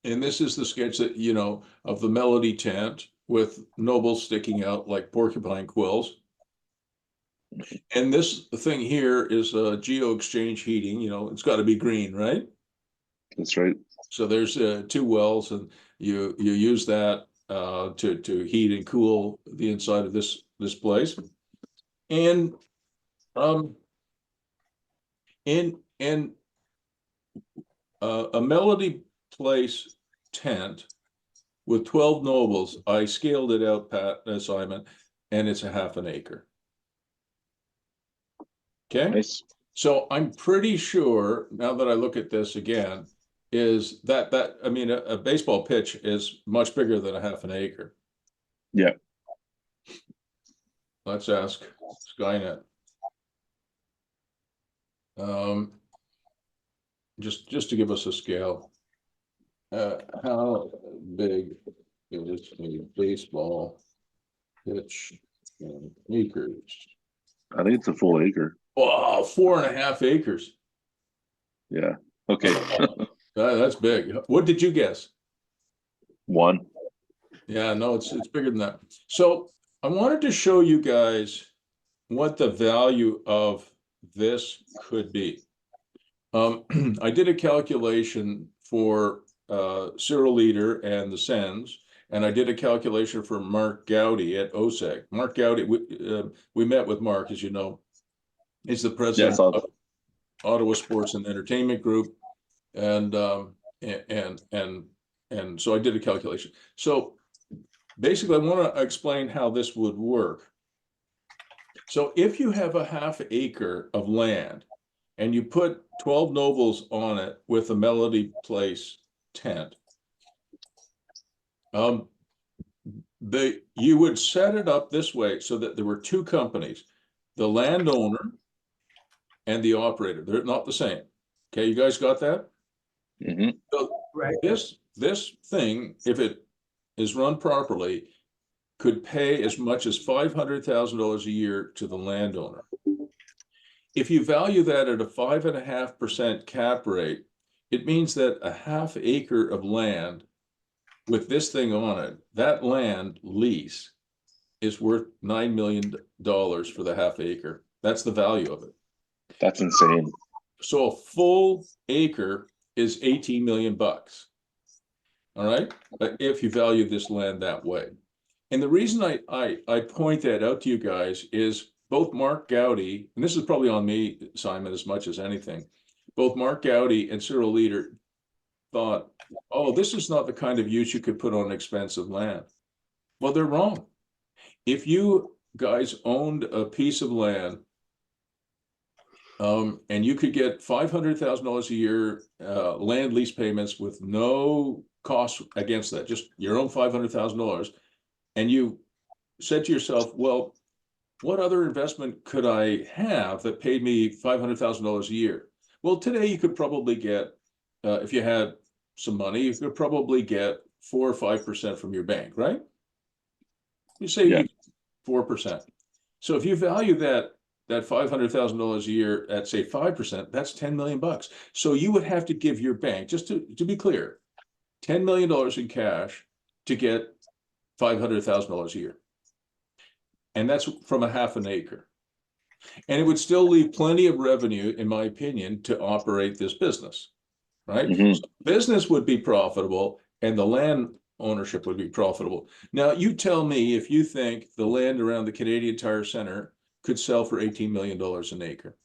and this is the sketch that, you know, of the Melody tent with nobles sticking out like porcupine quills. And this thing here is a geo-exchange heating, you know, it's got to be green, right? That's right. So there's 2 wells, and you use that to heat and cool the inside of this place. And a Melody Place tent with 12 nobles, I scaled it out, Pat, Simon, and it's a half an acre. Okay. Nice. So I'm pretty sure, now that I look at this again, is that I mean, a baseball pitch is much bigger than a half an acre. Yeah. Let's ask Skynet. Just to give us a scale. How big is a baseball pitch in acres? I think it's a full acre. Oh, 4.5 acres. Yeah. Okay. That's big. What did you guess? 1. Yeah, no, it's bigger than that. So I wanted to show you guys what the value of this could be. I did a calculation for Cyril Leader and the Sens, and I did a calculation for Mark Gowdy at OSEC. Mark Gowdy, we met with Mark, as you know. He's the president of Ottawa Sports and Entertainment Group, and so I did a calculation. So basically, I want to explain how this would work. So if you have a half acre of land and you put 12 nobles on it with a Melody Place tent, you would set it up this way so that there were 2 companies, the landowner and the operator. They're not the same. Okay, you guys got that? Mm-hmm. So Right. this thing, if it is run properly, could pay as much as $500,000 a year to the landowner. If you value that at a 5.5% cap rate, it means that a half acre of land with this thing on it, that land lease is worth $9 million for the half acre. That's the value of it. That's insane. So a full acre is 18 million bucks. All right. But if you value this land that way. And the reason I point that out to you guys is both Mark Gowdy, and this is probably on me, Simon, as much as anything, both Mark Gowdy and Cyril Leader thought, oh, this is not the kind of use you could put on expensive land. Well, they're wrong. If you guys owned a piece of land, and you could get $500,000 a year land lease payments with no cost against that, just your own $500,000, and you said to yourself, well, what other investment could I have that paid me $500,000 a year? Well, today you could probably get, if you had some money, you could probably get 4 or 5% from your bank, right? You say 4%. So if you value that $500,000 a year at say 5%, that's 10 million bucks. So you would have to give your bank, just to be clear, $10 million in cash to get $500,000 a year. And that's from a half an acre. And it would still leave plenty of revenue, in my opinion, to operate this business, right? Mm-hmm. So business would be profitable and the land ownership would be profitable. Now, you tell me if you think the land around the Canadian Tire Center could sell for $18 million an acre.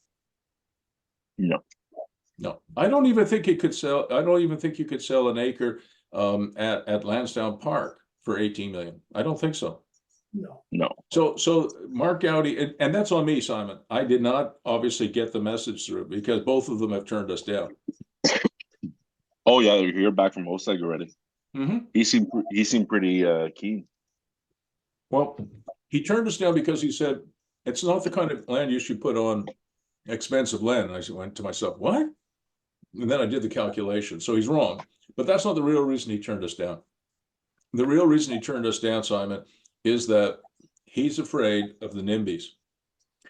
No, I don't even think it could sell. I don't even think you could sell an acre at Lansdowne Park for 18 million. I don't think so. No. No. So Mark Gowdy, and that's on me, Simon. I did not obviously get the message through because both of them have turned us down. Oh yeah, you're back from Osag already. Mhm. He seemed pretty keen. Well, he turned us down because he said it's not the kind of land you should put on expensive land. And I went to myself, what? And then I did the calculation. So he's wrong. But that's not the real reason he turned us down. The real reason he turned us down, Simon, is that he's afraid of the NIMBYs.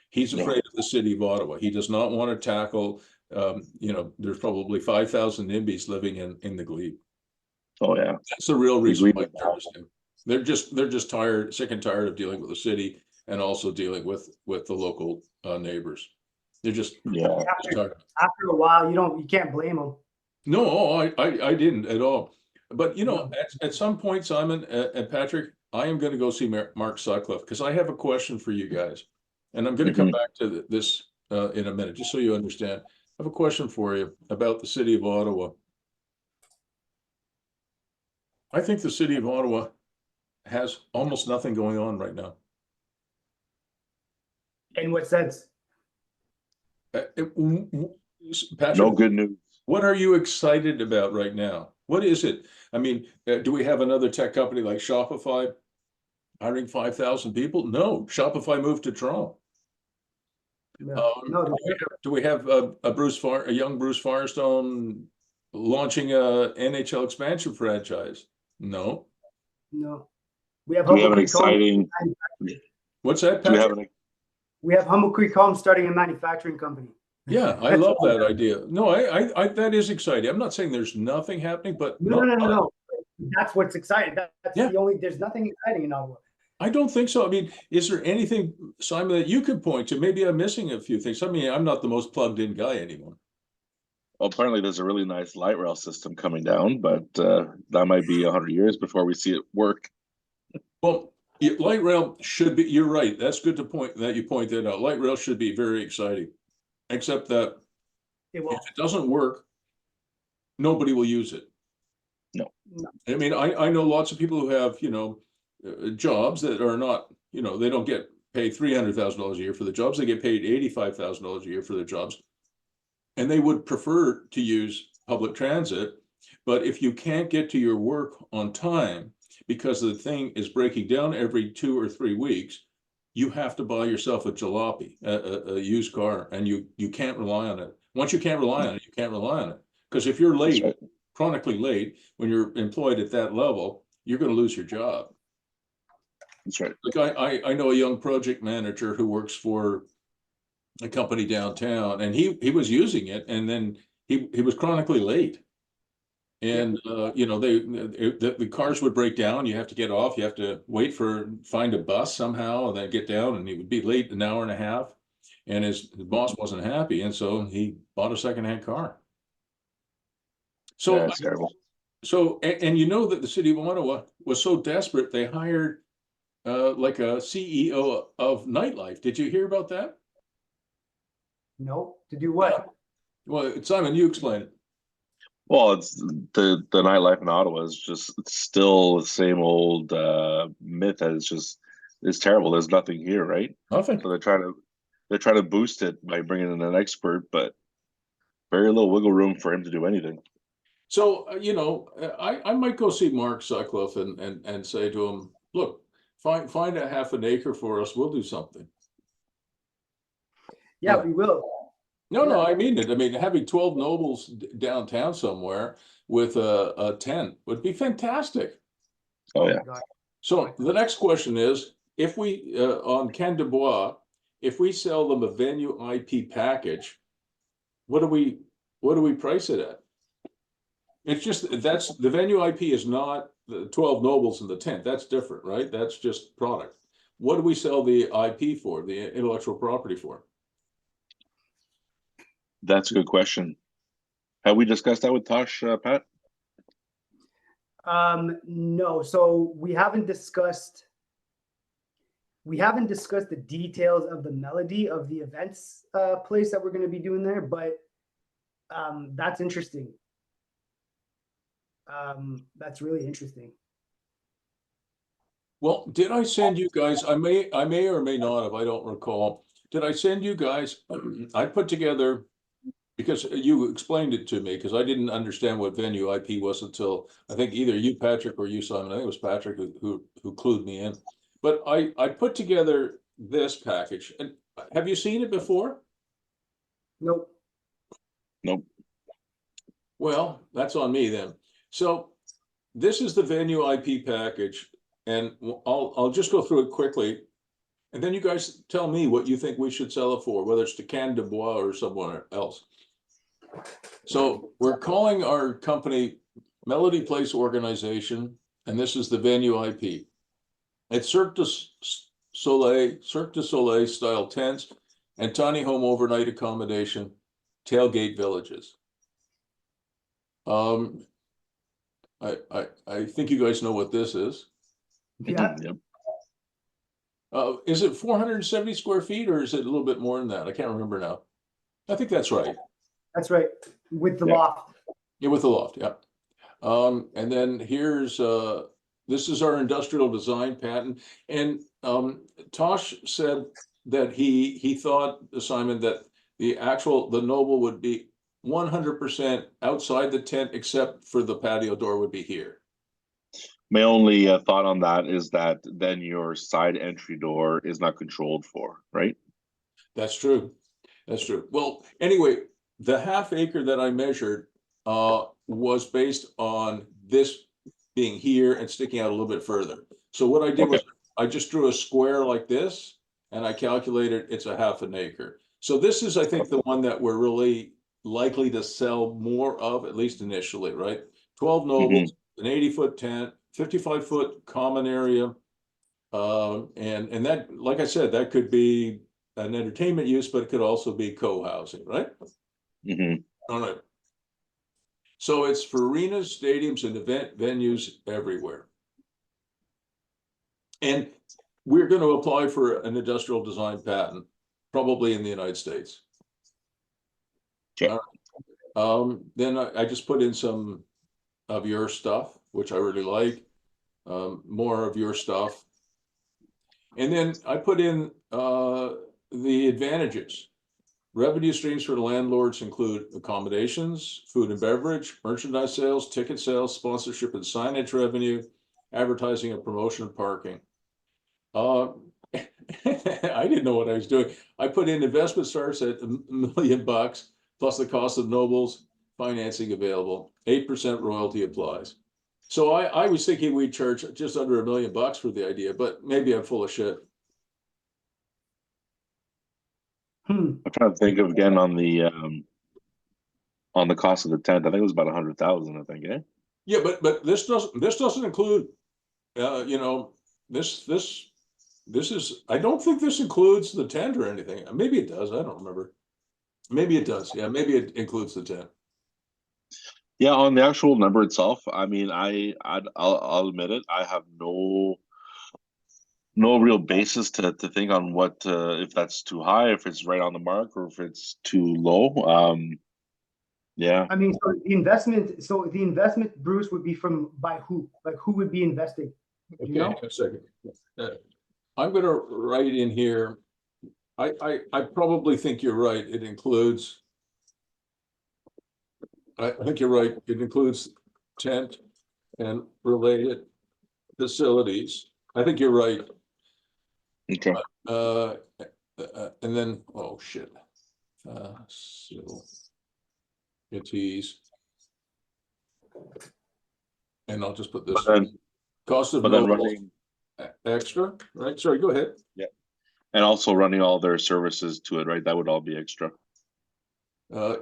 He's afraid of the city of Ottawa. He does not want to tackle, there's probably 5,000 NIMBYs living in the glebe. Oh yeah. That's the real reason why he turned us down. They're just tired, sick and tired of dealing with the city and also dealing with the local neighbors. They're just tired. After a while, you can't blame them. No, I didn't at all. But at some point, Simon and Patrick, I am going to go see Mark Sutcliffe because I have a question for you guys, and I'm going to come back to this in a minute, just so you understand. I have a question for you about the city of Ottawa. I think the city of Ottawa has almost nothing going on right now. In what sense? Patrick, no good news. What are you excited about right now? What is it? I mean, do we have another tech company like Shopify hiring 5,000 people? No, Shopify moved to Toronto. No, do we have a young Bruce Firestone launching a NHL expansion franchise? No. No. We have Do we Humble have an Creek Home. exciting? What's that, Do we Patrick? have We have Humble Creek Home starting a manufacturing company. Yeah, I love that idea. No, I that is exciting. I'm not saying there's nothing happening, but No. That's what's exciting. That's Yeah. there's nothing exciting in Ottawa. I don't think so. I mean, is there anything, Simon, that you could point to? Maybe I'm missing a few things. I mean, I'm not the most plugged in guy anymore. Well, apparently there's a really nice light rail system coming down, but that might be 100 years before we see it work. Well, light rail should be, you're right. That's good to point that you point that out. Light rail should be very exciting, except that if it doesn't work, nobody will use it. No. I mean, I know lots of people who have, jobs that are not, they don't get paid $300,000 a year for the jobs. They get paid $85,000 a year for their jobs. And they would prefer to use public transit. But if you can't get to your work on time because the thing is breaking down every 2 or 3 weeks, you have to buy yourself a jalopy, a used car, and you can't rely on it. Once you can't rely on it, you can't rely on it. Because if you're late, chronically late, when you're employed at that level, you're going to lose your job. That's right. Like I know a young project manager who works for a company downtown, and he was using it, and then he was chronically late. And the cars would break down. You have to get off. You have to find a bus somehow, and then get down. And he would be late an hour and a half. And his boss wasn't happy, and so he bought a secondhand car. So that's terrible. So and you know that the city of Ottawa was so desperate they hired like a CEO of nightlife. Did you hear about that? No, to do what? Yeah. Well, Simon, you explain it. Well, it's the nightlife in Ottawa is just still the same old myth that it's terrible. There's nothing here, right? Nothing. So they're trying to boost it by bringing in an expert, but very little wiggle room for him to do anything. So I might go see Mark Sutcliffe and say to him, look, find a half an acre for us. We'll do something. Yeah, we will. No, I mean it. I mean, having 12 nobles downtown somewhere with a tent would be fantastic. Oh yeah. So the next question is, if we on Canne de Bois, if we sell them a venue IP package, what do we price it at? It's just that's the venue IP is not the 12 nobles in the tent. That's different, right? That's just product. What do we sell the IP for, the intellectual property for? That's a good question. Have we discussed that with Tosh, Pat? No. So we haven't discussed the details of the melody of the events place that we're going to be doing there, but that's interesting. That's really interesting. Well, did I send you guys, I may or may not have, I don't recall. Did I send you guys, I put together, because you explained it to me, because I didn't understand what venue IP was until, I think either you, Patrick, or you, Simon, I think it was Patrick who clued me in. But I put together this package, and have you seen it before? Nope. Nope. Well, that's on me then. So this is the venue IP package, and I'll just go through it quickly. And then you guys tell me what you think we should sell it for, whether it's to Canne de Bois or somewhere else. So we're calling our company Melody Place Organization, and this is the venue IP. It's Cirque du Soleil style tents and tiny home overnight accommodation, tailgate villages. I think you guys know what this is. Yeah. Yep. Is it 470 square feet, or is it a little bit more than that? I can't remember now. I think that's right. That's right. With the Yeah. loft. Yeah, with the loft, yeah. And then here's this is our industrial design patent. And Tosh said that he thought, Simon, that the noble would be 100% outside the tent, except for the patio door would be here. My only thought on that is that then your side entry door is not controlled for, right? That's true. That's true. Well, anyway, the half acre that I measured was based on this being here and sticking out a little bit further. So what I did was I just drew a square like this, and I calculated it's a half an acre. So this is, I think, the one that we're really likely to sell more of, at least initially, right? 12 nobles, an 80-foot tent, 55-foot common area. And that, like I said, that could be an entertainment use, but it could also be co-housing, right? All right. So it's for arenas, stadiums, and event venues everywhere. And we're going to apply for an industrial design patent, probably in the United States. Sure. Then I just put in some of your stuff, which I really like, more of your stuff. And then I put in the advantages. Revenue streams for landlords include accommodations, food and beverage, merchandise sales, ticket sales, sponsorship and signage revenue, advertising and promotion, parking. I didn't know what I was doing. I put in investment starts at $1 million plus the cost of nobles, financing available, 8% royalty applies. So I was thinking we'd charge just under $1 million for the idea, but maybe I'm full of shit. I'm trying to think of again on the cost of the tent. I think it was about 100,000. I think, Yeah, but this doesn't include, you know, this is, I don't think this includes the tent or anything. Maybe it does. I don't remember. Maybe it does. Yeah, maybe it includes the tent. Yeah, on the actual number itself, I mean, I'll admit it. I have no real basis to think on what if that's too high, if it's right on the mark, or if it's too low. Yeah. I mean, so the investment, Bruce, would be by who? Like, who would be investing? Do you know? Okay, a second. I'm going to write in here. I probably think you're right. It includes. I think you're right. It includes tent and related facilities. I think you're right. Okay. And then, oh shit. So it's and I'll just put this cost of running extra, right? Sorry, go ahead. Yeah. And also running all their services to it, right? That would all be extra.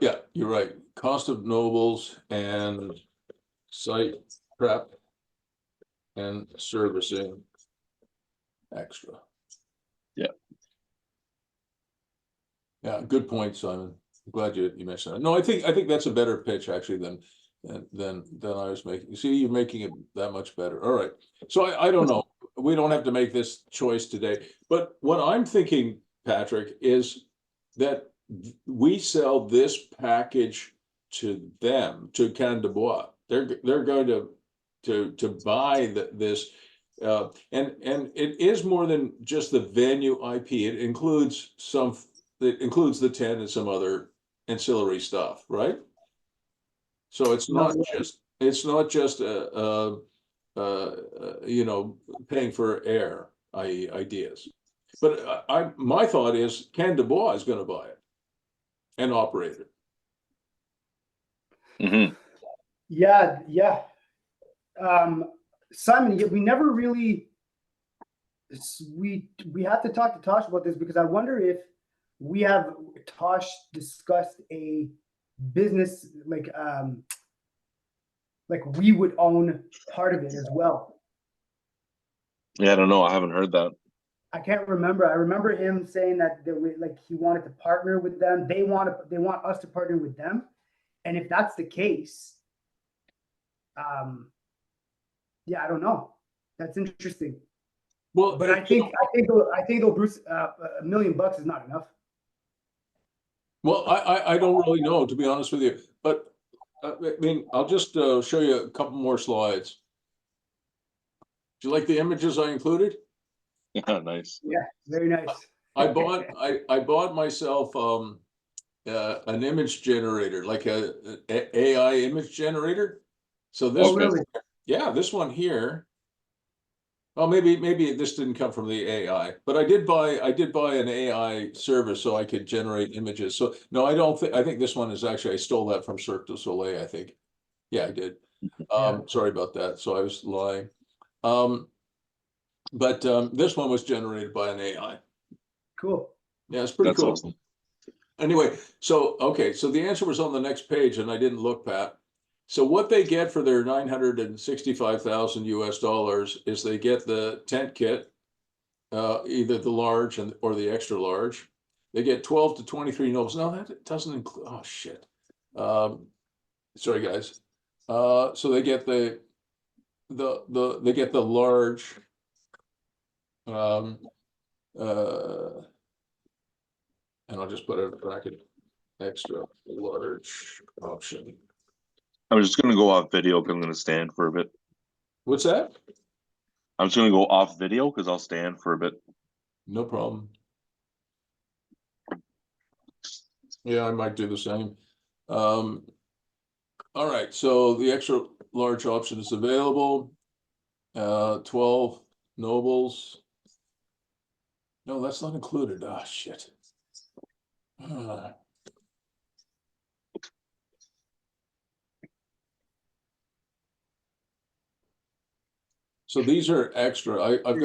Yeah, you're right. Cost of nobles and site prep and servicing extra. Yeah. Yeah, good point, Simon. I'm glad you mentioned that. No, I think that's a better pitch actually than I was making. See, you're making it that much better. All right. So I don't know. We don't have to make this choice today. But what I'm thinking, Patrick, is that we sell this package to them, to Canne de Bois. They're going to buy this. And it is more than just the venue IP. It includes the tent and some other ancillary stuff, right? So it's not just you know, paying for air, i.e. ideas. But my thought is Canne de Bois is going to buy it and operate it. Mm-hmm. Yeah. Simon, we never really, we have to talk to Tosh about this, because I wonder if Tosh discussed a business like we would own part of it as well. Yeah, I don't know. I haven't heard that. I can't remember. I remember him saying that he wanted to partner with them. They want us to partner with them, and if that's the case, yeah, I don't know. That's interesting. Well, But I think though, Bruce, $1 million is not enough. Well, I don't really know, to be honest with you, but I mean, I'll just show you a couple more slides. Do you like the images I included? Yeah, nice. Yeah, very nice. I bought myself an image generator, like a AI image generator. So this, really? Yeah, this one here. Well, maybe this didn't come from the AI, but I did buy an AI service so I could generate images. So no, I think this one is actually, I stole that from Cirque du Soleil, I think. Yeah, I did. Sorry about that. So I was lying. But this one was generated by an AI. Cool. Yeah, it's pretty cool. Awesome. Anyway, so the answer was on the next page, and I didn't look, Pat. So what they get for their $965,000 US is they get the tent kit, either the large or the extra large. They get 12 to 23 nobles. No, that doesn't include. Oh shit. Sorry guys. So they get they get the large. And I'll just put it in bracket, extra large option. I'm just going to go off video because I'm going to stand for a bit. What's that? I'm just going to go off video because I'll stand for a bit. No problem. Yeah, I might do the same. All right, so the extra large option is available. 12 nobles. No, that's not included. Ah, shit. So these are extra. I've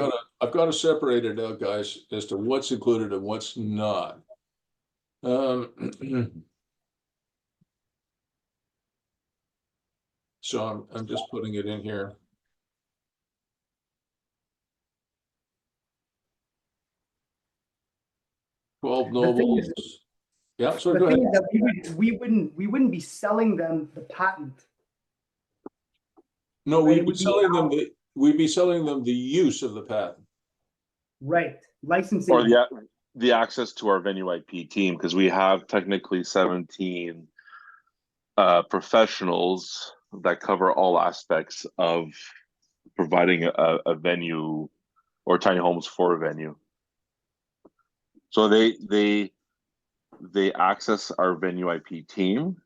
got to separate it out, guys, as to what's included and what's not. So I'm just putting it in here. $12 nobles. Yeah, so go ahead. That we wouldn't be selling them the patent. No, Right, we'd be selling them the use of the patent. Right, licensing. Or the access to our venue IP team, because we have technically 17 professionals that cover all aspects of providing a venue or tiny homes for a venue. So they access our venue IP team,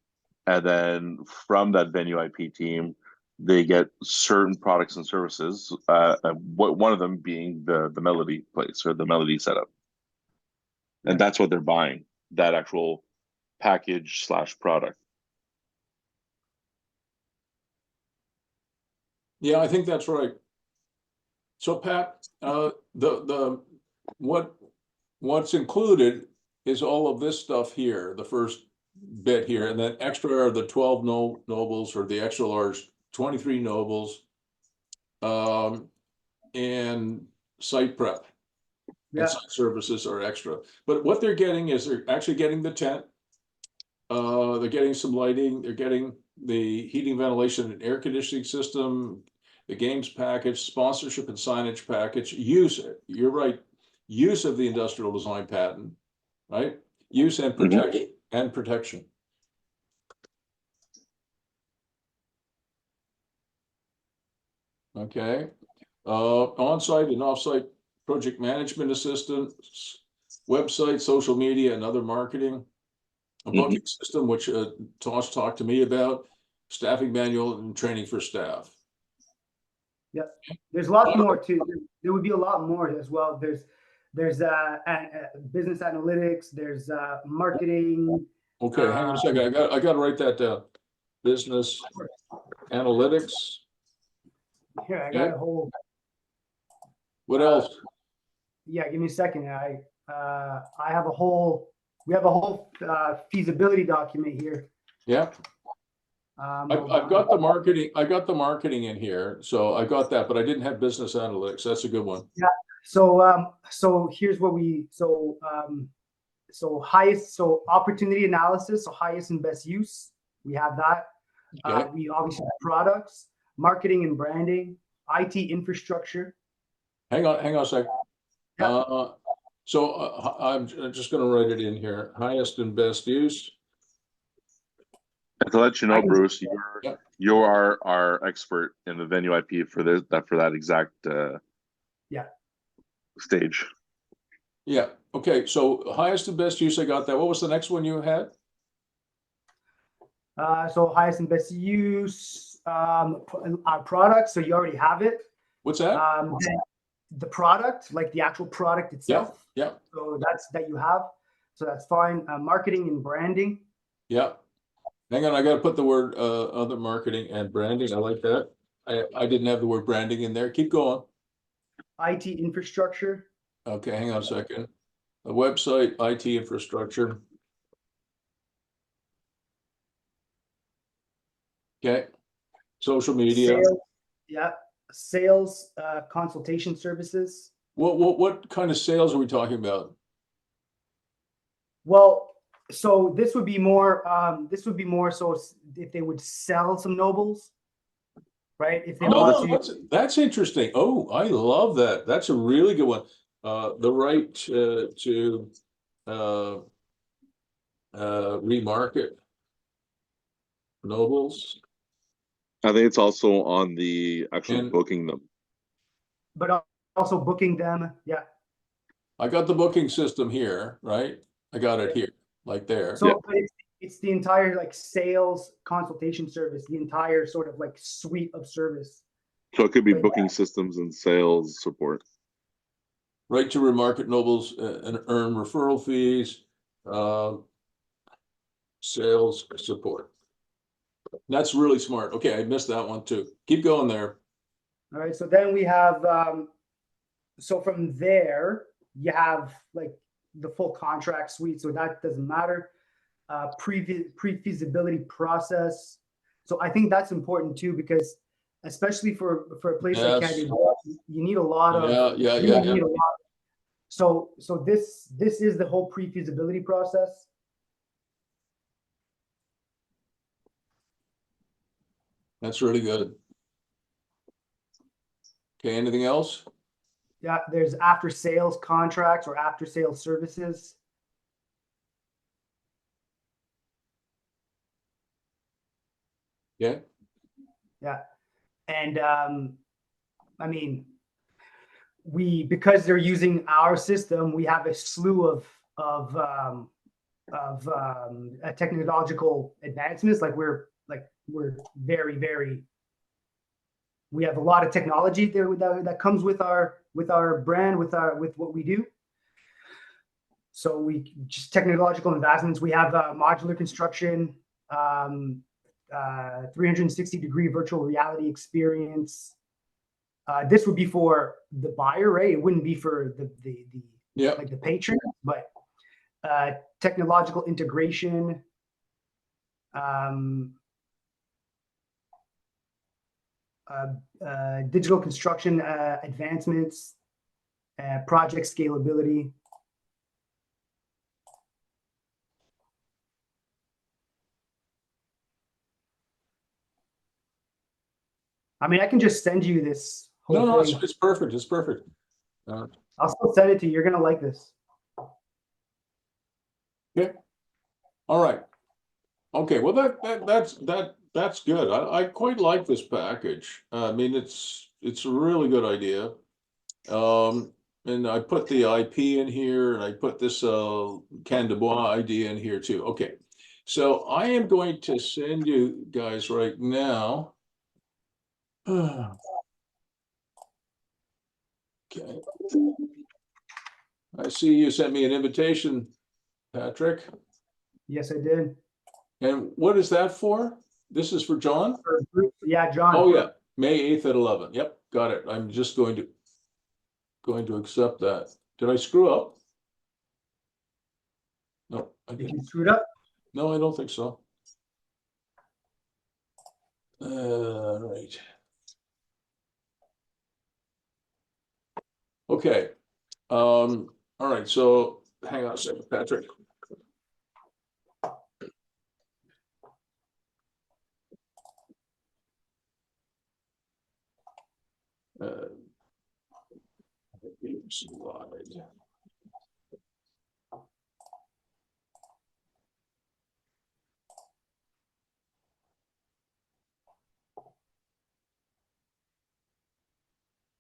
and then from that venue IP team, they get certain products and services. One of them being the melody place or the melody setup, and that's what they're buying, that actual package / product. Yeah, I think that's right. So Pat, what's included is all of this stuff here, the first bit here, and then extra are the 12 nobles or the extra large 23 nobles, and site prep. Yeah. And site services are extra. But what they're getting is they're actually getting the tent. They're getting some lighting. They're getting the heating, ventilation, and air conditioning system, the games package, sponsorship and signage package, use, you're right, use of the industrial design patent, right? Use and protection, and protection. Okay. On-site and off-site project management assistance, website, social media, and other marketing. A booking system, which Tosh talked to me about, staffing manual and training for staff. Yep. There's lots more too. There would be a lot more as well. There's business analytics. There's marketing. Okay, hang on a second. I got to write that down. Business analytics. Here, I got a whole. What else? Yeah, give me a second. I have a whole. We have a whole feasibility document here. Yeah. I've got the marketing. I got the marketing in here, so I got that, but I didn't have business analytics. That's a good one. Yeah. So here's what we so opportunity analysis. So highest and best use. We have that. Okay. We obviously have products, marketing and branding, IT infrastructure. Hang on a second. Yeah. So I'm just going to write it in here. Highest and best use. And to let you know, Bruce, Yeah. you are our expert in the venue IP for that exact stage. Yeah. Okay. So highest and best use. I got that. What was the next one you had? So highest and best use, our product. So you already have it. What's that? The product, like the actual product itself. Yeah. So that you have. So that's fine. Marketing and branding. Yeah. Hang on, I got to put the word other marketing and branding. I like that. I didn't have the word branding in there. Keep going. IT infrastructure. Okay, hang on a second. The website, IT infrastructure. Okay. Social media. Sales, yeah. Sales, consultation services. What kind of sales are we talking about? Well, so this would be more. So if they would sell some nobles, right? If they want to. That's interesting. Oh, I love that. That's a really good one. The right to remarket nobles. I think it's also on the actual booking them. But also booking them, yeah. I got the booking system here, right? I got it here, like there. So it's the entire like sales consultation service, the entire sort of like suite of service. So it could be booking systems and sales support. Right to remarket nobles and earn referral fees, sales support. That's really smart. Okay, I missed that one too. Keep going there. All right, so then we have, so from there, you have like the full contract suite, so that doesn't matter. Pre-feasibility process. So I think that's important too, because especially for a place like Canne de Bois, you need a lot of, yeah. Need a lot. So this is the whole pre-feasibility process. That's really good. Okay, anything else? Yeah, there's after sales contracts or after sales services. Yeah. Yeah. And I mean, because they're using our system, we have a slew of technological advancements. Like we're very, very. We have a lot of technology that comes with our brand, with what we do. So we just technological advancements. We have modular construction, 360-degree virtual reality experience. This would be for the buyer, right? It wouldn't be for the like the patron, but technological integration. Digital construction advancements, project scalability. I mean, I can just send you this whole No, thing. it's perfect. It's perfect. I'll still send it to you. You're gonna like this. Okay. All right. Okay. Well, that's good. I quite like this package. I mean, it's it's a really good idea. And I put the IP in here, and I put this Canne de Bois idea in here too. Okay, so I am going to send you guys right now. Okay. I see you sent me an invitation, Patrick. Yes, I did. And what is that for? This is for John? Yeah, John. Oh yeah, May 8th at 11. Yep, got it. I'm just going to accept that. Did I screw up? No, I Did you didn't. screw it up? No, I don't think so. Right. Okay. All right, so hang on a second, Patrick. Slide.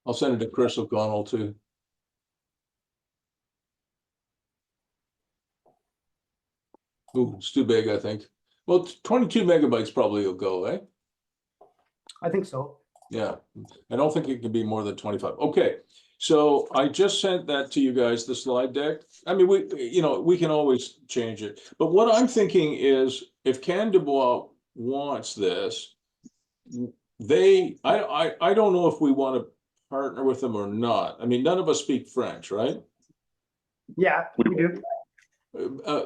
I'll send it to Chris O'Connell too. Ooh, it's too big, I think. Well, 22 megabytes probably will go, eh? I think so. Yeah, I don't think it can be more than 25. Okay, so I just sent that to you guys, the slide deck. I mean, we can always change it. But what I'm thinking is, if Canne de Bois wants this, I don't know if we want to partner with them or not. I mean, none of us speak French, right? Yeah, we do.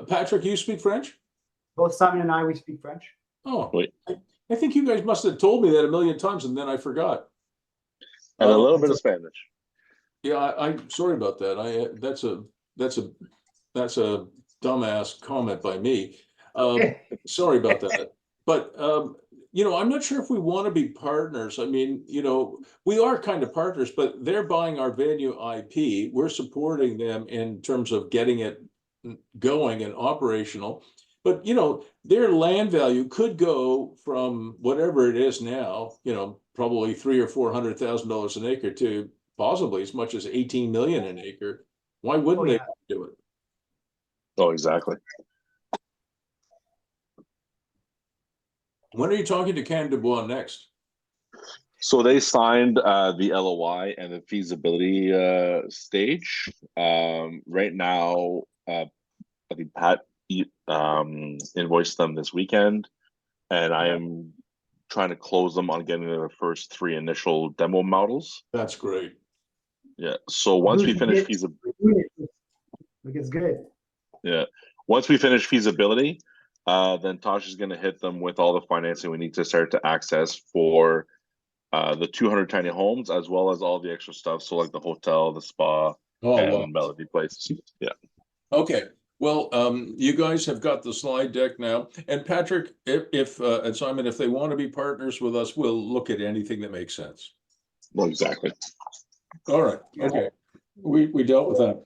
Patrick, you speak French? Both Simon and I, we speak French. Oh, Wait. I think you guys must have told me that a million times and then I forgot. And a little bit of Spanish. Yeah, I'm sorry about that. That's a dumbass comment by me. Sorry about that. But I'm not sure if we want to be partners. I mean, we are kind of partners, but they're buying our venue IP. We're supporting them in terms of getting it going and operational. But their land value could go from whatever it is now, probably $300,000 or $400,000 an acre to possibly as much as 18 million an acre. Why wouldn't they do it? Oh, exactly. When are you talking to Canne de Bois next? So they signed the LOI and the feasibility stage. Right now, I think Pat invoiced them this weekend, and I am trying to close them on getting the first 3 initial demo models. That's great. Yeah. So once we finish feasibility, like it's good. Yeah. Once we finish feasibility, then Tosh is going to hit them with all the financing we need to start to access for the 200 tiny homes, as well as all the extra stuff. So like the hotel, the spa, and Melody Place. Yeah. Okay. Well, you guys have got the slide deck now. And Patrick, if and Simon, if they want to be partners with us, we'll look at anything that makes sense. Well, exactly. All right. Okay. We dealt with that.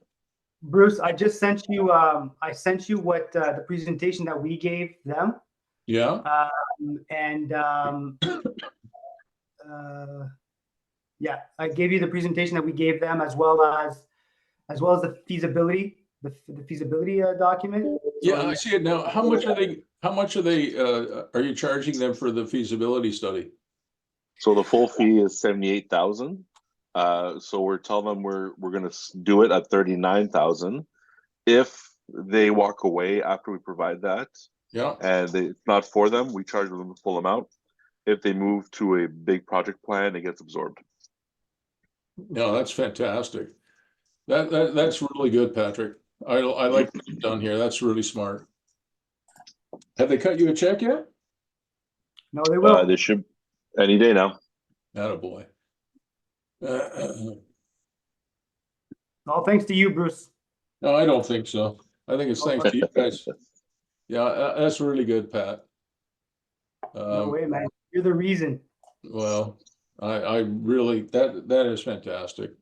Bruce, I just sent you. I sent you what the presentation that we gave them. Yeah. Yeah, I gave you the presentation that we gave them, as well as the feasibility, the feasibility document. Yeah, I see it now. How much are they? Are you charging them for the feasibility study? So the full fee is 78,000. So we're telling them we're going to do it at 39,000. If they walk away after we provide that, and it's not for them, we charge them the full amount. If they move to a big project plan, it gets absorbed. No, that's fantastic. That's really good, Patrick. I like what you've done here. That's really smart. Have they cut you a check yet? No, they will. They should any day now. Attaboy. All thanks to you, Bruce. No, I don't think so. I think it's thanks to you guys. Yeah, that's really good, Pat. No way, man. You're the reason. Well, I really, that is fantastic.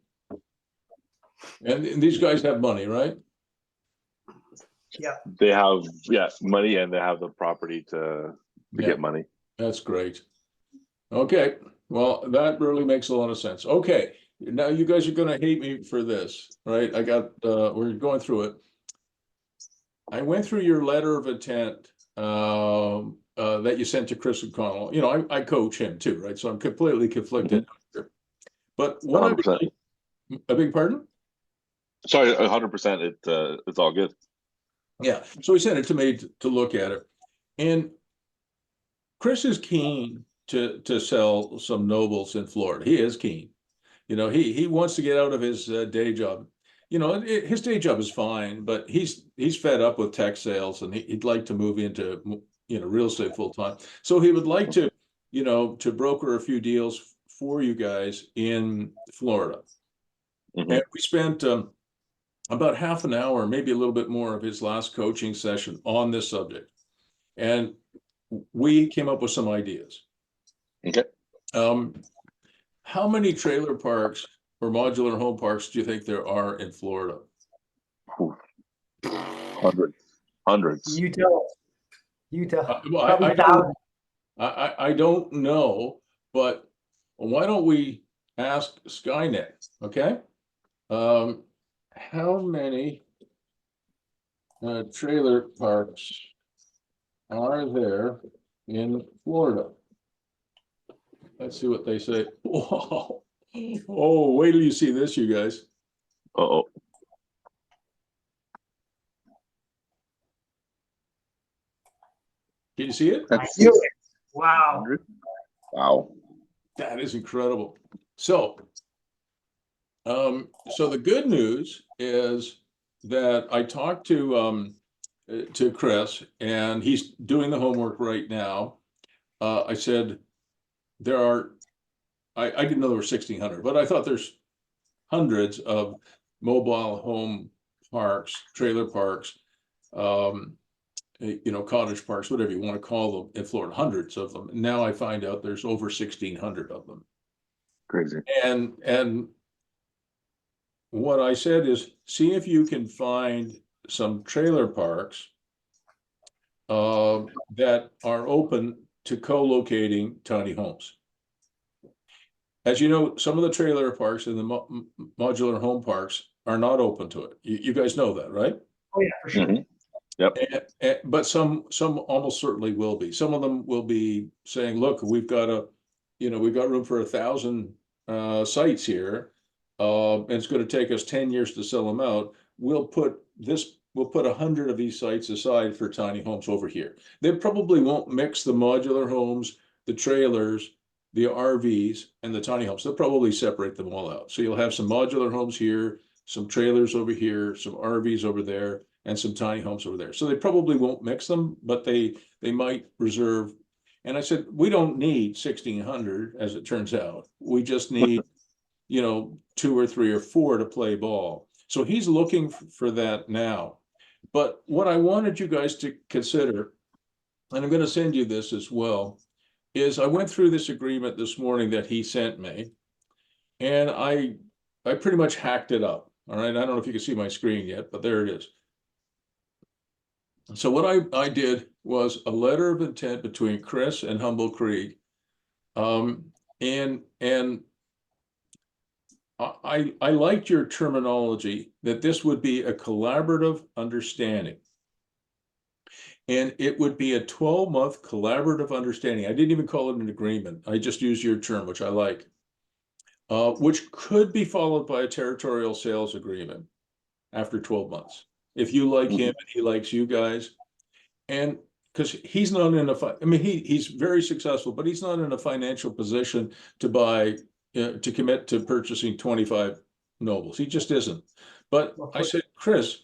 And these guys have money, right? Yeah. They have money, and they have the property to get money. That's great. Okay. Well, that really makes a lot of sense. Okay, now you guys are gonna hate me for this, right? We're going through it. I went through your letter of intent that you sent to Chris O'Connell. You know, I coach him too, right? So I'm completely conflicted here. But what I would 100%. like, I beg your pardon? Sorry, 100%. It's all good. Yeah, so he sent it to me to look at it. And Chris is keen to sell some nobles in Florida. He is keen. You know, he wants to get out of his day job. You know, his day job is fine, but he's fed up with tech sales, and he'd like to move into, you know, real estate full time. So he would like to, you know, to broker a few deals for you guys in Florida. Mhm. And we spent about half an hour, maybe a little bit more, of his last coaching session on this subject, and we came up with some ideas. Okay. How many trailer parks or modular home parks do you think there are in Florida? Hundreds. You tell us. You tell. Well, Probably I thousands. don't, I don't know, but why don't we ask Skynet? Okay, how many trailer parks are there in Florida? Let's see what they say. Wow. Oh, wait till you see this, you guys. Uh-oh. Can you see it? I knew it. Wow. 100? Wow. That is incredible. So, so the good news is that I talked to Chris, and he's doing the homework right now. I said there are, I didn't know there were 1,600, but I thought there's hundreds of mobile home parks, trailer parks, you know, cottage parks, whatever you want to call them in Florida, hundreds of them. Now I find out there's over 1,600 of them. Crazy. And what I said is, see if you can find some trailer parks that are open to co-locating tiny homes. As you know, some of the trailer parks and the modular home parks are not open to it. You guys know that, right? Oh yeah, for sure. Mhm. Yep. But some almost certainly will be. Some of them will be saying, look, we've got room for 1,000 sites here. And it's going to take us 10 years to sell them out. We'll put 100 of these sites aside for tiny homes over here. They probably won't mix the modular homes, the trailers, the RVs, and the tiny homes. They'll probably separate them all out. So you'll have some modular homes here, some trailers over here, some RVs over there, and some tiny homes over there. So they probably won't mix them, but they might reserve. And I said, we don't need 1,600, as it turns out. We just need, you know, 2 or 3 or 4 to play ball. So he's looking for that now. But what I wanted you guys to consider, and I'm going to send you this as well, is I went through this agreement this morning that he sent me, and I pretty much hacked it up. All right, I don't know if you can see my screen yet, but there it is. So what I did was a letter of intent between Chris and Humble Creek, and I liked your terminology that this would be a collaborative understanding. And it would be a 12-month collaborative understanding. I didn't even call it an agreement. I just used your term, which I like, which could be followed by a territorial sales agreement after 12 months. If you like him and he likes you guys. And because he's not in he's very successful, but he's not in a financial position to buy, to commit to purchasing 25 nobles. He just isn't. But I said, Chris,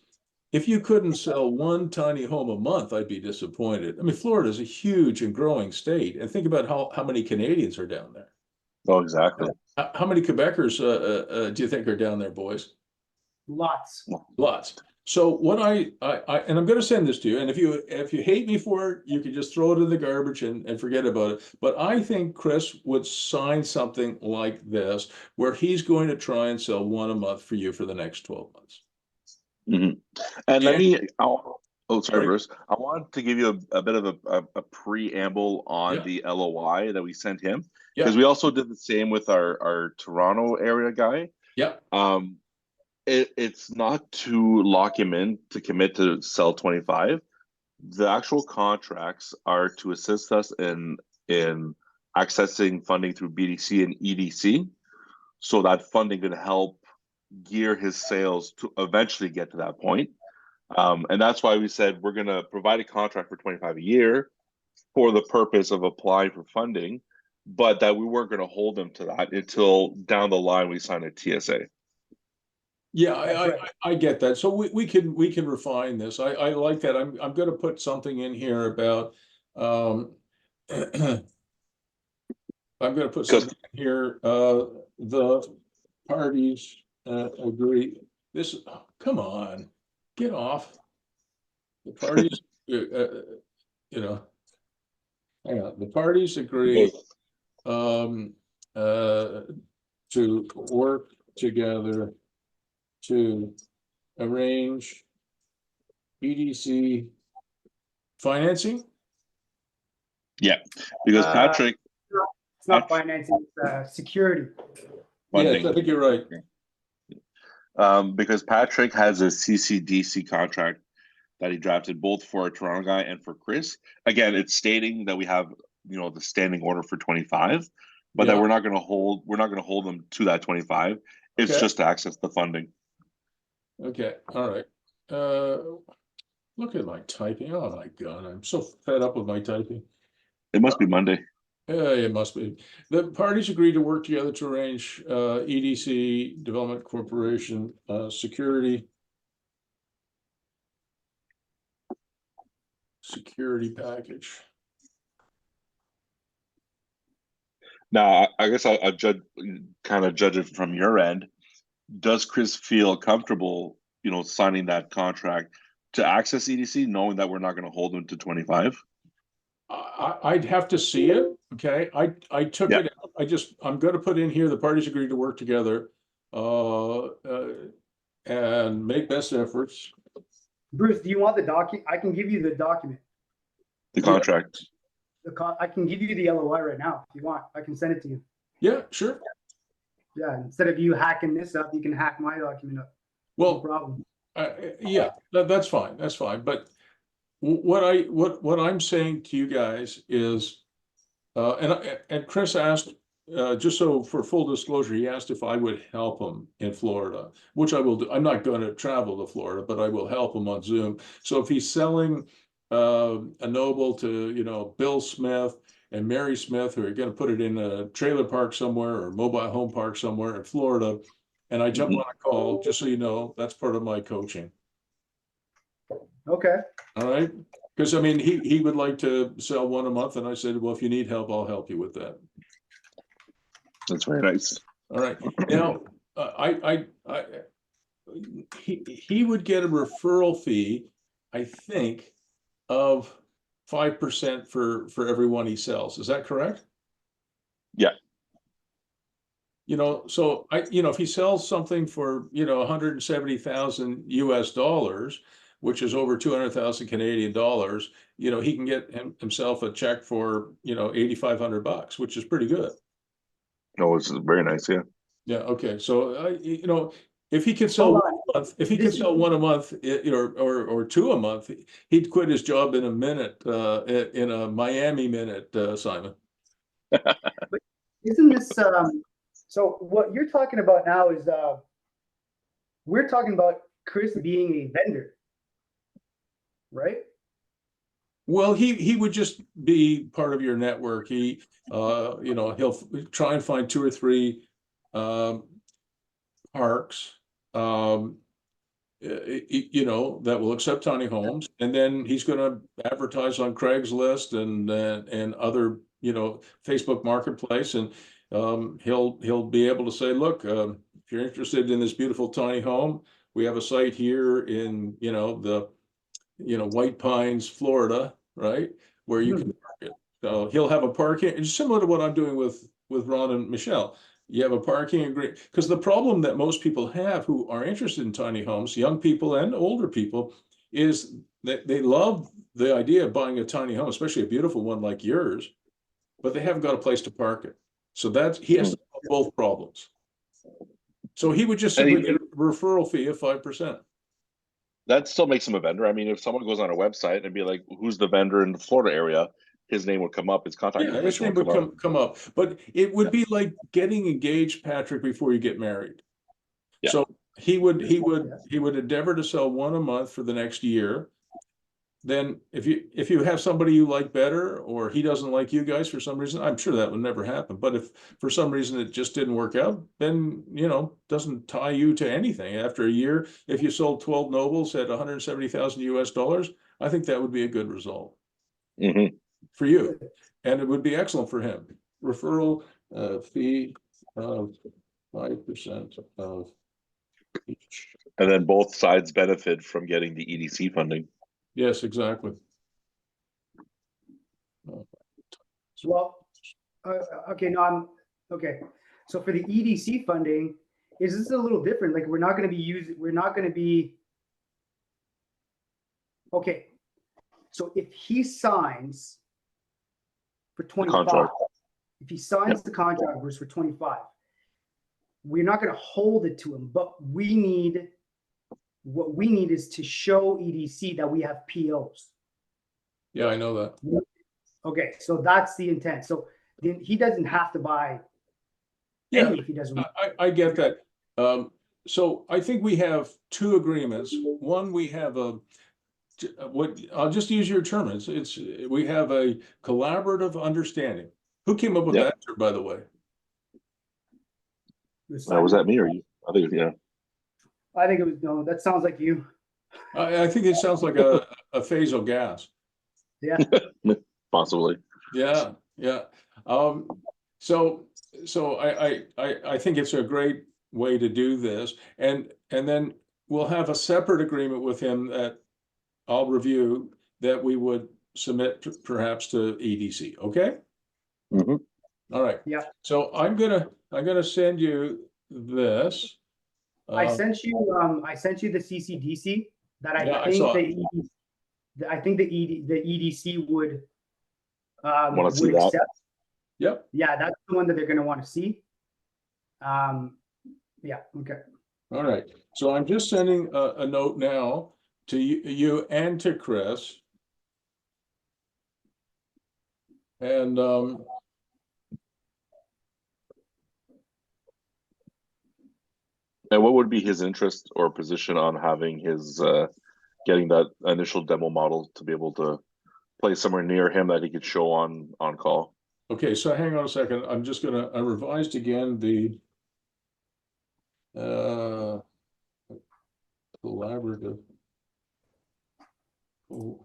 if you couldn't sell one tiny home a month, I'd be disappointed. I mean, Florida is a huge and growing state. And think about how many Canadians are down there. Oh, exactly. How many Quebecers do you think are down there, boys? Lots. Lots. So what and I'm going to send this to you. And if you hate me for it, you can just throw it in the garbage and forget about it. But I think Chris would sign something like this, where he's going to try and sell one a month for you for the next 12 months. And sorry, Bruce. I wanted to give you a bit of a preamble on the LOI that we sent him. because we also did the same with our Toronto area guy. Yeah. It's not to lock him in to commit to sell 25. The actual contracts are to assist us in accessing funding through BDC and EDC, so that funding can help gear his sales to eventually get to that point. And that's why we said we're going to provide a contract for 25 a year for the purpose of applying for funding, but that we weren't going to hold them to that until down the line we sign a TSA. Yeah, I get that. So we can refine this. I like that. I'm going to put something in here about I'm going to put something in here. The parties agree. This, come on, get off. The parties, you know, hang on. The parties agree to work together to arrange EDC financing. Yeah, because Patrick, it's not financing, it's security. Yes, I think you're right. Because Patrick has a CCDC contract that he drafted both for a Toronto guy and for Chris. Again, it's stating that we have, the standing order for 25, but that we're not going to hold them to that 25. It's just to access the funding. Okay, all right. Look at my typing. Oh my God, I'm so fed up with my typing. It must be Monday. It must be. The parties agreed to work together to arrange EDC Development Corporation security package. Now, I guess I'll judge it from your end. Does Chris feel comfortable, signing that contract to access EDC, knowing that we're not going to hold him to 25? I'd have to see it. Okay, I took it. I'm going to put in here the parties agreed to work together and make best efforts. Bruce, do you want the document? I can give you the document. The contract. I can give you the LOI right now if you want. I can send it to you. Yeah, sure. Yeah, instead of you hacking this up, you can hack my document up. Well, no problem. Yeah, that's fine. That's fine. But what I'm saying to you guys is, and Chris asked, just so for full disclosure, he asked if I would help him in Florida, which I will do. I'm not going to travel to Florida, but I will help him on Zoom. So if he's selling a Noble to, Bill Smith and Mary Smith, who are going to put it in a trailer park somewhere or mobile home park somewhere in Florida, and I jump on a call, just so you know, that's part of my coaching. Okay. All right. Because I mean, he would like to sell one a month, and I said, well, if you need help, I'll help you with that. That's very nice. All right. Now, he would get a referral fee, I think, of 5% for every one he sells. Is that correct? Yeah. So if he sells something for, 170,000 US dollars, which is over 200,000 Canadian dollars, he can get himself a check for, $8,500, which is pretty good. No, it's very nice. Yeah. Yeah. Okay. So, if he could sell one a month, one a month, or two a month, he'd quit his job in a minute, in a Miami minute, Simon. But isn't this, so what you're talking about now is, we're talking about Chris being a vendor, right? Well, he would just be part of your network. He'll try and find 2 or 3 parks, that will accept tiny homes, and then he's going to advertise on Craigslist and other, Facebook Marketplace, and he'll be able to say, look, if you're interested in this beautiful tiny home, we have a site here in the White Pines, Florida, right, where you can park it. So he'll have a parking. It's similar to what I'm doing with Ron and Michelle. You have a parking agreement, because the problem that most people have who are interested in tiny homes, young people and older people, is that they love the idea of buying a tiny home, especially a beautiful one like yours, but they haven't got a place to park it. So that's, he has to solve both problems. So he would just And simply get a referral fee of 5%. that still makes him a vendor. I mean, if someone goes on a website and be like, "Who's the vendor in the Florida area?" His name would come up. His contact Yeah, his information name would would come up, but it would be like getting engaged, Patrick, before you get married. Yeah. So he would endeavor to sell one a month for the next year. Then if you have somebody you like better, or he doesn't like you guys for some reason, I'm sure that would never happen. But if for some reason it just didn't work out, then, you know, doesn't tie you to anything. After a year, if you sold 12 nobles at 170,000 US dollars, I think that would be a good result for you, and it would be excellent for him. Referral fee of 5% of each. And then both sides benefit from getting the EDC funding. Yes, exactly. Well, okay, no, okay. So for the EDC funding, is this a little different? Like, we're not going to be, okay. So if he signs for 25, contract. if he signs the contract for 25, we're not going to hold it to him, but what we need is to show EDC that we have POs. Yeah, I know that. Okay, so that's the intent. So then he doesn't have to buy any if he doesn't. I get that. So I think we have two agreements. One, we have what I'll just use your term. We have a collaborative understanding. Who came up with that term, by the way? Was that me or you? I think yeah. I think it was, no, that sounds like you. I think it sounds like a phasal gas. Yeah. Possibly. Yeah, yeah. So I think it's a great way to do this, and then we'll have a separate agreement with him that I'll review, that we would submit perhaps to EDC. Okay. All right. Yeah. So I'm gonna send you this. I sent you the CCDC that I think the EDC would want to see accept. that. Yep. Yeah, that's the one that they're going to want to see. Yeah. Okay. All right. So I'm just sending a note now to you and to Chris. And and what would be his interest or position on having his getting that initial demo model to be able to play somewhere near him that he could show on call? Okay, so hang on a second. I'm just gonna, I revised again the collaborative. Oh,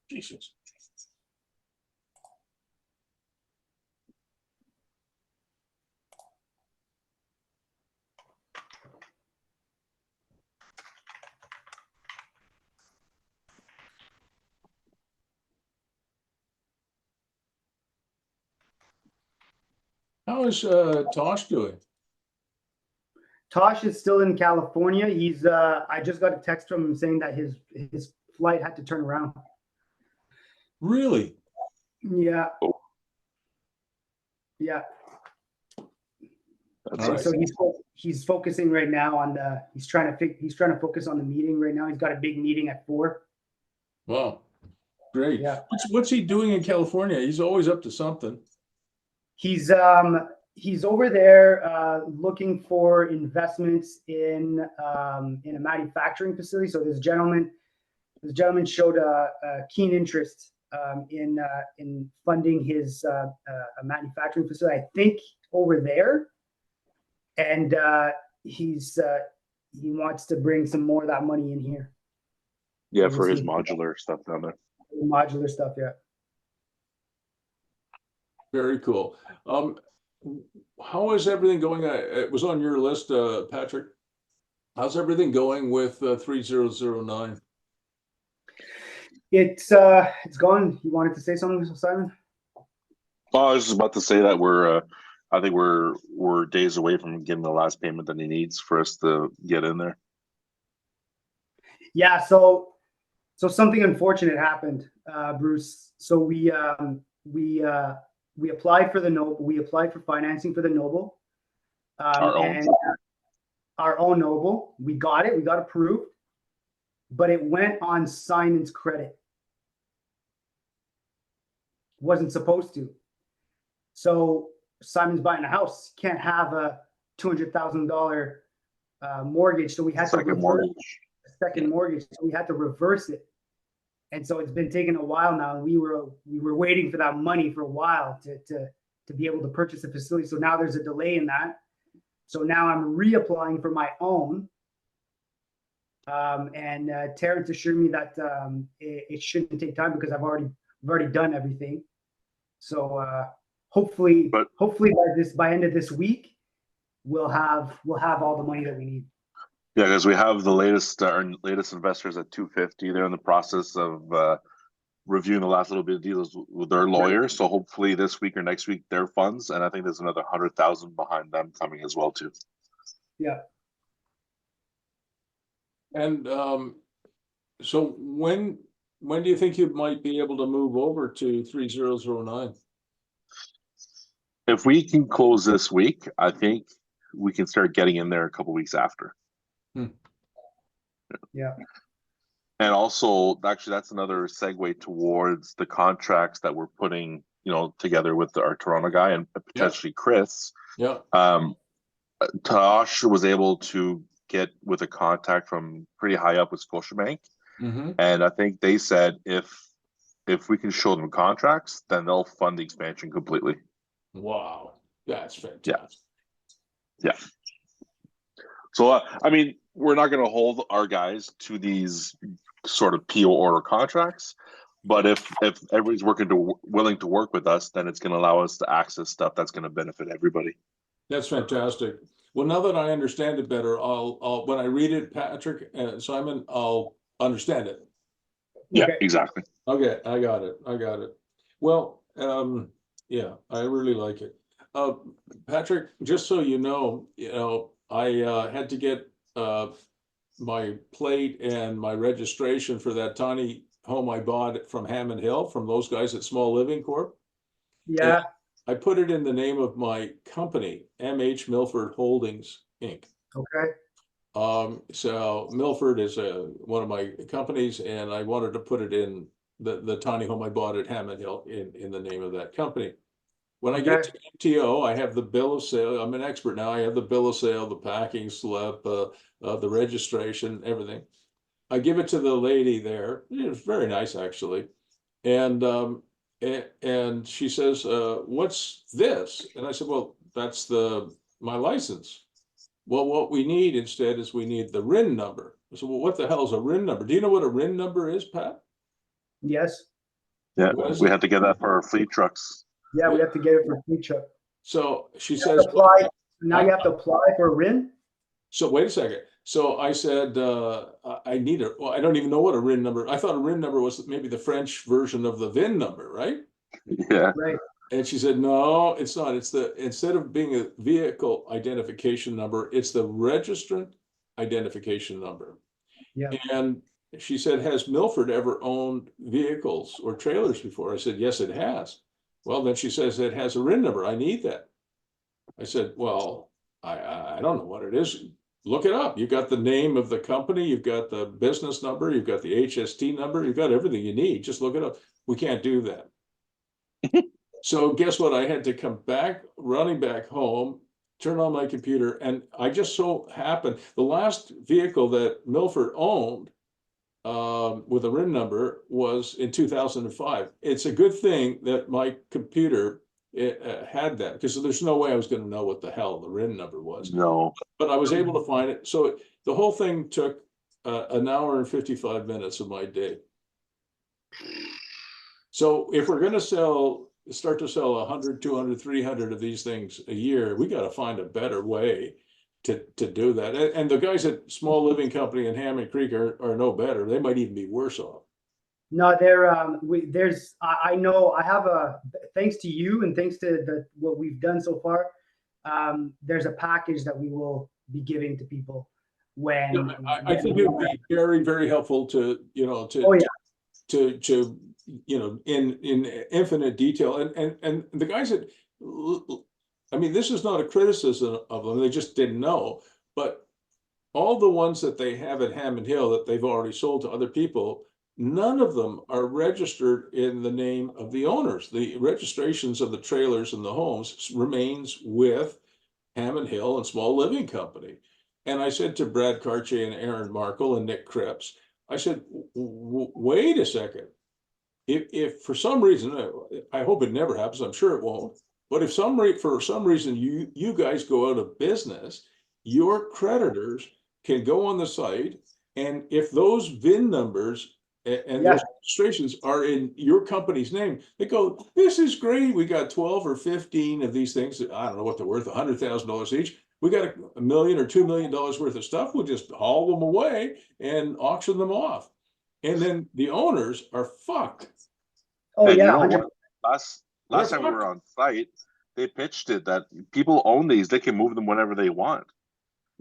Jesus. How is Tosh doing? Tosh is still in California. He's I just got a text from him saying that his flight had to turn around. Really? Yeah. Yeah. That's So he's focusing right now on he's trying to focus on the meeting right now. He's got a big meeting at 4. Wow. Great. Yeah. What's he doing in California? He's always up to something. He's over there looking for investments in a manufacturing facility. So this gentleman showed a keen interest in funding his a manufacturing facility, I think, over there, and he wants to bring some more of that money in here. Yeah, for his modular stuff down there. Modular stuff, yeah. Very cool. How is everything going? It was on your list, Patrick. How's everything going with 3009? It's gone. You wanted to say something, Simon? Oh, I was just about to say that I think we're days away from getting the last payment that he needs for us to get in there. Yeah. So something unfortunate happened, Bruce. So we we applied for the Noble. We applied for financing for the Noble. Our own. And our own Noble. We got it. We got approved. But it went on Simon's credit. Wasn't supposed to. So Simon's buying a house. Can't have a $200,000 mortgage. So we had to reverse a second mortgage. So we had to reverse it. And so it's been taking a while now. And we were waiting for that money for a while to be able to purchase a facility. So now there's a delay in that. So now I'm reapplying for my own. And Terrence assured me that it shouldn't take time because I've already done everything. So hopefully by end of this week, we'll have all the money that we need. Yeah, because we have the latest investors at 250. They're in the process of reviewing the last little bit of deals with their lawyers. So hopefully this week or next week, their funds, and I think there's another 100,000 behind them coming as well too. Yeah. And so when do you think you might be able to move over to 3009? If we can close this week, I think we can start getting in there a couple weeks after. Yeah. And also, actually, that's another segue towards the contracts that we're putting, together with our Toronto guy and potentially Chris. Yeah. Tosh was able to get with a contact from pretty high up with Scotiabank. Mm-hmm. And I think they said if we can show them contracts, then they'll fund the expansion completely. Wow, that's fantastic. Yeah. So, we're not going to hold our guys to these sort of PO order contracts, but if everybody's willing to work with us, then it's going to allow us to access stuff that's going to benefit everybody. That's fantastic. Well, now that I understand it better, I'll when I read it, Patrick and Simon, I'll understand it. Yeah, Okay. exactly. Okay, I got it. Well, yeah, I really like it. Patrick, just so you know, I had to get my plate and my registration for that tiny home I bought from Hammond Hill from those guys at Small Living Corp. Yeah. And I put it in the name of my company, MH Milford Holdings, Inc. Okay. So Milford is one of my companies, and I wanted to put it in the tiny home I bought at Hammond Hill in the name of that company. When I get to MTO, I have the bill of sale. I'm an expert now. I have the bill of sale, the packing slip, the registration, everything. I give it to the lady there. It was very nice, actually. And she says, "What's this?" And I said, "Well, that's my license." Well, what we need instead is we need the RIN number. I said, "Well, what the hell is a RIN number? Do you know what a RIN number is, Pat?" Yes. Yeah, we had to get that for our fleet trucks. Yeah, we have to get it for fleet truck. So she says, now you have to apply for a RIN? So wait a second. So I said, I need it. Well, I don't even know what a RIN number. I thought a RIN number was maybe the French version of the VIN number, right? Yeah. Right. And she said, no, it's not. It's instead of being a vehicle identification number, it's the registrant identification number. Yeah. And she said, has Milford ever owned vehicles or trailers before? I said, yes, it has. Well, then she says it has a RIN number. I need that. I said, well, I don't know what it is. Look it up. You've got the name of the company. You've got the business number. You've got the HST number. You've got everything you need. Just look it up. We can't do that. So guess what? I had to come back, running back home, turn on my computer. And I just so happened, the last vehicle that Milford owned with a RIN number was in 2005. It's a good thing that my computer had that, because there's no way I was going to know what the hell the RIN number was. No. But I was able to find it. So the whole thing took an hour and 55 minutes of my day. So if we're going to start to sell 100, 200, 300 of these things a year, we got to find a better way to do that. And the guys at Small Living Company in Hammond Creek are no better. They might even be worse off. No, I know I have thanks to you and thanks to what we've done so far, there's a package that we will be giving to people when I think it would be very, very helpful to in infinite detail, and the guys that, I mean, this is not a criticism of them, they just didn't know, but all the ones that they have at Hammond Hill that they've already sold to other people, none of them are registered in the name of the owners. The registrations of the trailers and the homes remains with Hammond Hill and Small Living Company. And I said to Brad Cartier and Aaron Markle and Nick Cripps, I said, wait a second. If for some reason, I hope it never happens, I'm sure it won't, but if for some reason you guys go out of business, your creditors can go on the site, and if those VIN numbers and those registrations are in your company's name, they go, this is great, we got 12 or 15 of these things that I don't know what they're worth, $100,000 each. We got $1 million or $2 million worth of stuff. We'll just haul them away and auction them off. And then the owners are fucked. Oh, and yeah. you know what? Last time we were on site, they pitched it that people own these, they can move them whenever they want.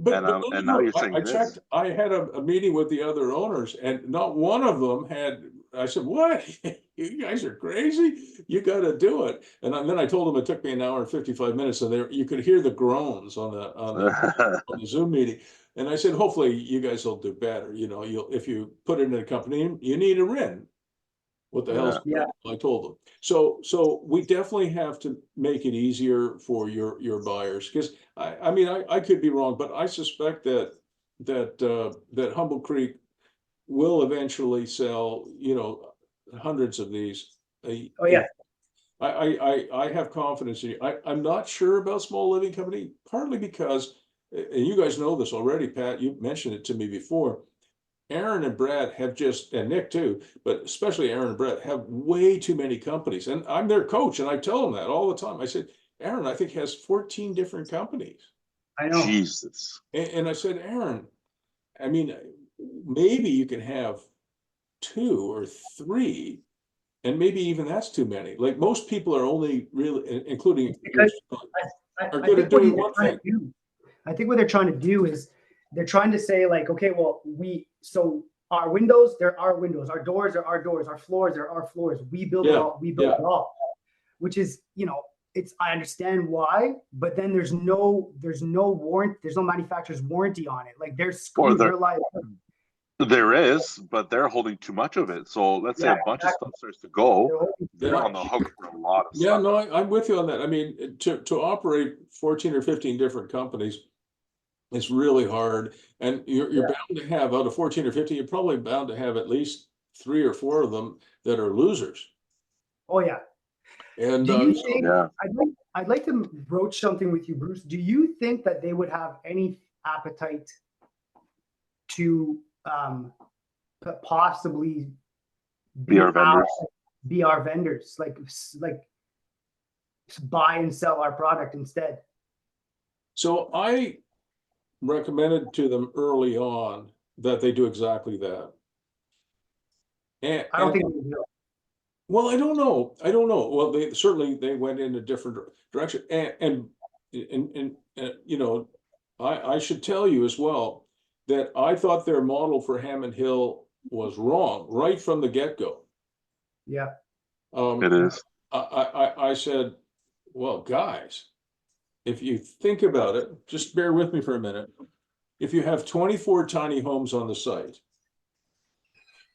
But And now you're saying I this. checked, I had a meeting with the other owners, and not one of them had, I said, what? You guys are crazy? You got to do it. And then I told them it took me an hour and 55 minutes, and there you could hear the groans on the Zoom meeting. And I said, hopefully you guys will do better. You know, if you put it in a company, you need a RIN. What the hell's I told them. So we definitely have to make it easier for your buyers, because I mean I could be wrong, but I suspect that Humble Creek will eventually sell, hundreds of these. Oh, yeah. I have confidence in you. I'm not sure about Small Living Company, partly because, and you guys know this already, Pat, you mentioned it to me before. Aaron and Brad have and Nick too, but especially Aaron and Brad have way too many companies. And I'm their coach, and I tell them that all the time. I said, Aaron, I think has 14 different companies. I know. Jesus. And I said, Aaron, I mean, maybe you can have 2 or 3, and maybe even that's too many. Like most people are only really, including are good at doing one thing. I think what they're trying to do is they're trying to say, like, okay, well, so our windows, they're our windows, our doors are our doors, our floors are our floors. We build it all, it all, which is, I understand why, but then there's no warrant, there's no manufacturer's warranty on it. Like they're screwed. There is, but they're holding too much of it. So let's say a bunch of stuff starts to go, they're on the hook for a lot of stuff. Yeah, no, I'm with you on that. I mean, to operate 14 or 15 different companies, it's really hard, and you're bound to have, out of 14 or 15, you're probably bound to have at least 3 or 4 of them that are losers. Oh yeah. And do you think, I'd like to broach something with you, Bruce. Do you think that they would have any appetite to possibly be our vendors? Be our vendors, like buy and sell our product instead. So I recommended to them early on that they do exactly that. And I don't think they will. Well, I don't know. Well, they went in a different direction, and I should tell you as well that I thought their model for Hammond Hill was wrong right from the get-go. Yeah. It is. I said, well, guys, if you think about it, just bear with me for a minute. If you have 24 tiny homes on the site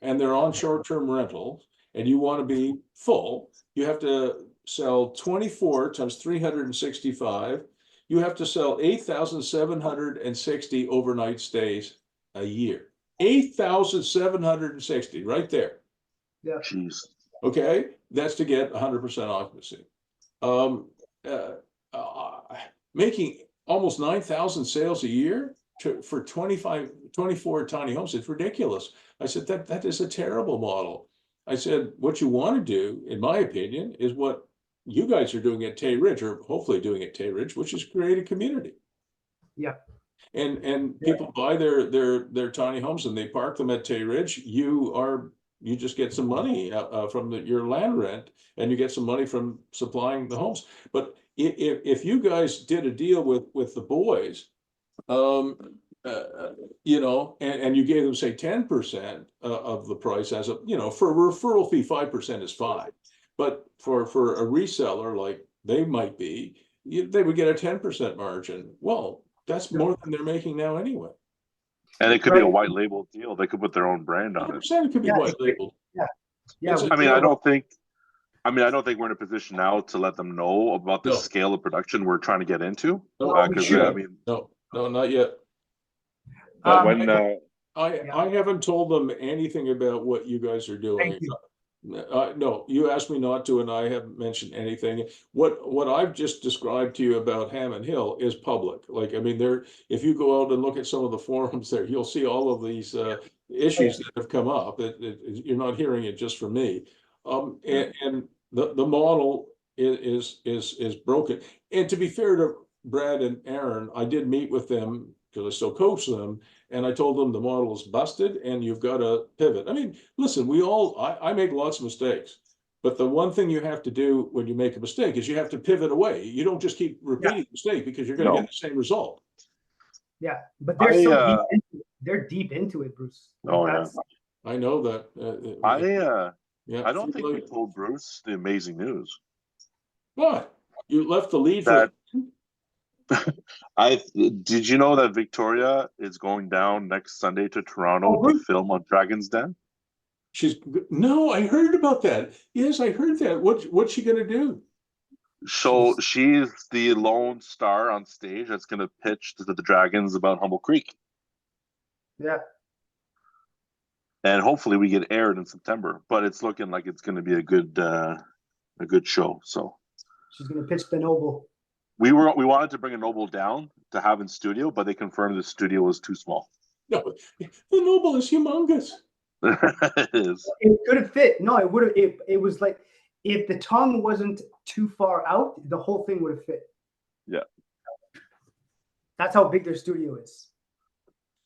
and they're on short-term rental and you want to be full, you have to sell 24 times 365. You have to sell 8,760 overnight stays a year. 8,760 right there. Yeah. Jeez. Okay, that's to get 100% occupancy. Making almost 9,000 sales a year for 24 tiny homes is ridiculous. I said that is a terrible model. I said what you want to do, in my opinion, is what you guys are doing at Tayridge, or hopefully doing at Tayridge, which is create a community. Yeah. And people buy their tiny homes and they park them at Tayridge. You just get some money from your land rent, and you get some money from supplying the homes. But if you guys did a deal with the boys, you know, and you gave them, say, 10% of the price as a, you know, for a referral fee, 5% is fine. But for a reseller, like they might be, they would get a 10% margin. Well, that's more than they're making now anyway. And it could be a white label deal. They could put their own brand on it. 100% it could be white labeled. Yeah. I mean, I don't think we're in a position now to let them know about the No. scale of production we're trying to get into. No, Because sure. I mean, no, not yet. but when I haven't told them anything about what you guys are doing. Thank you. No, you asked me not to, and I haven't mentioned anything. What I've just described to you about Hammond Hill is public. Like, I mean, if you go out and look at some of the forums there, you'll see all of these issues that have come up. You're not hearing it just from me. And the model is broken. And to be fair to Brad and Aaron, I did meet with them because I still coach them, and I told them the model is busted and you've got to pivot. I mean, listen, I make lots of mistakes, but the one thing you have to do when you make a mistake is you have to pivot away. You don't just keep repeating the mistake because you're going to get the same result. Yeah, but they're they're deep into it, Bruce. I know that. I don't think we told Bruce the amazing news. What? You left the lead that for did you know that Victoria is going down next Sunday to Toronto to film on Dragon's Den? No, I heard about that. Yes, I heard that. What's she gonna do? So she's the lone star on stage that's gonna pitch to the Dragons about Humble Creek. Yeah. And hopefully we get aired in September, but it's looking like it's gonna be a good show. So she's gonna pitch the Noble. We wanted to bring a Noble down to have in studio, but they confirmed the studio was too small. No, the Noble is humongous. It is. It could have fit. No, it would have. It was like if the tongue wasn't too far out, the whole thing would have fit. Yeah. That's how big their studio is.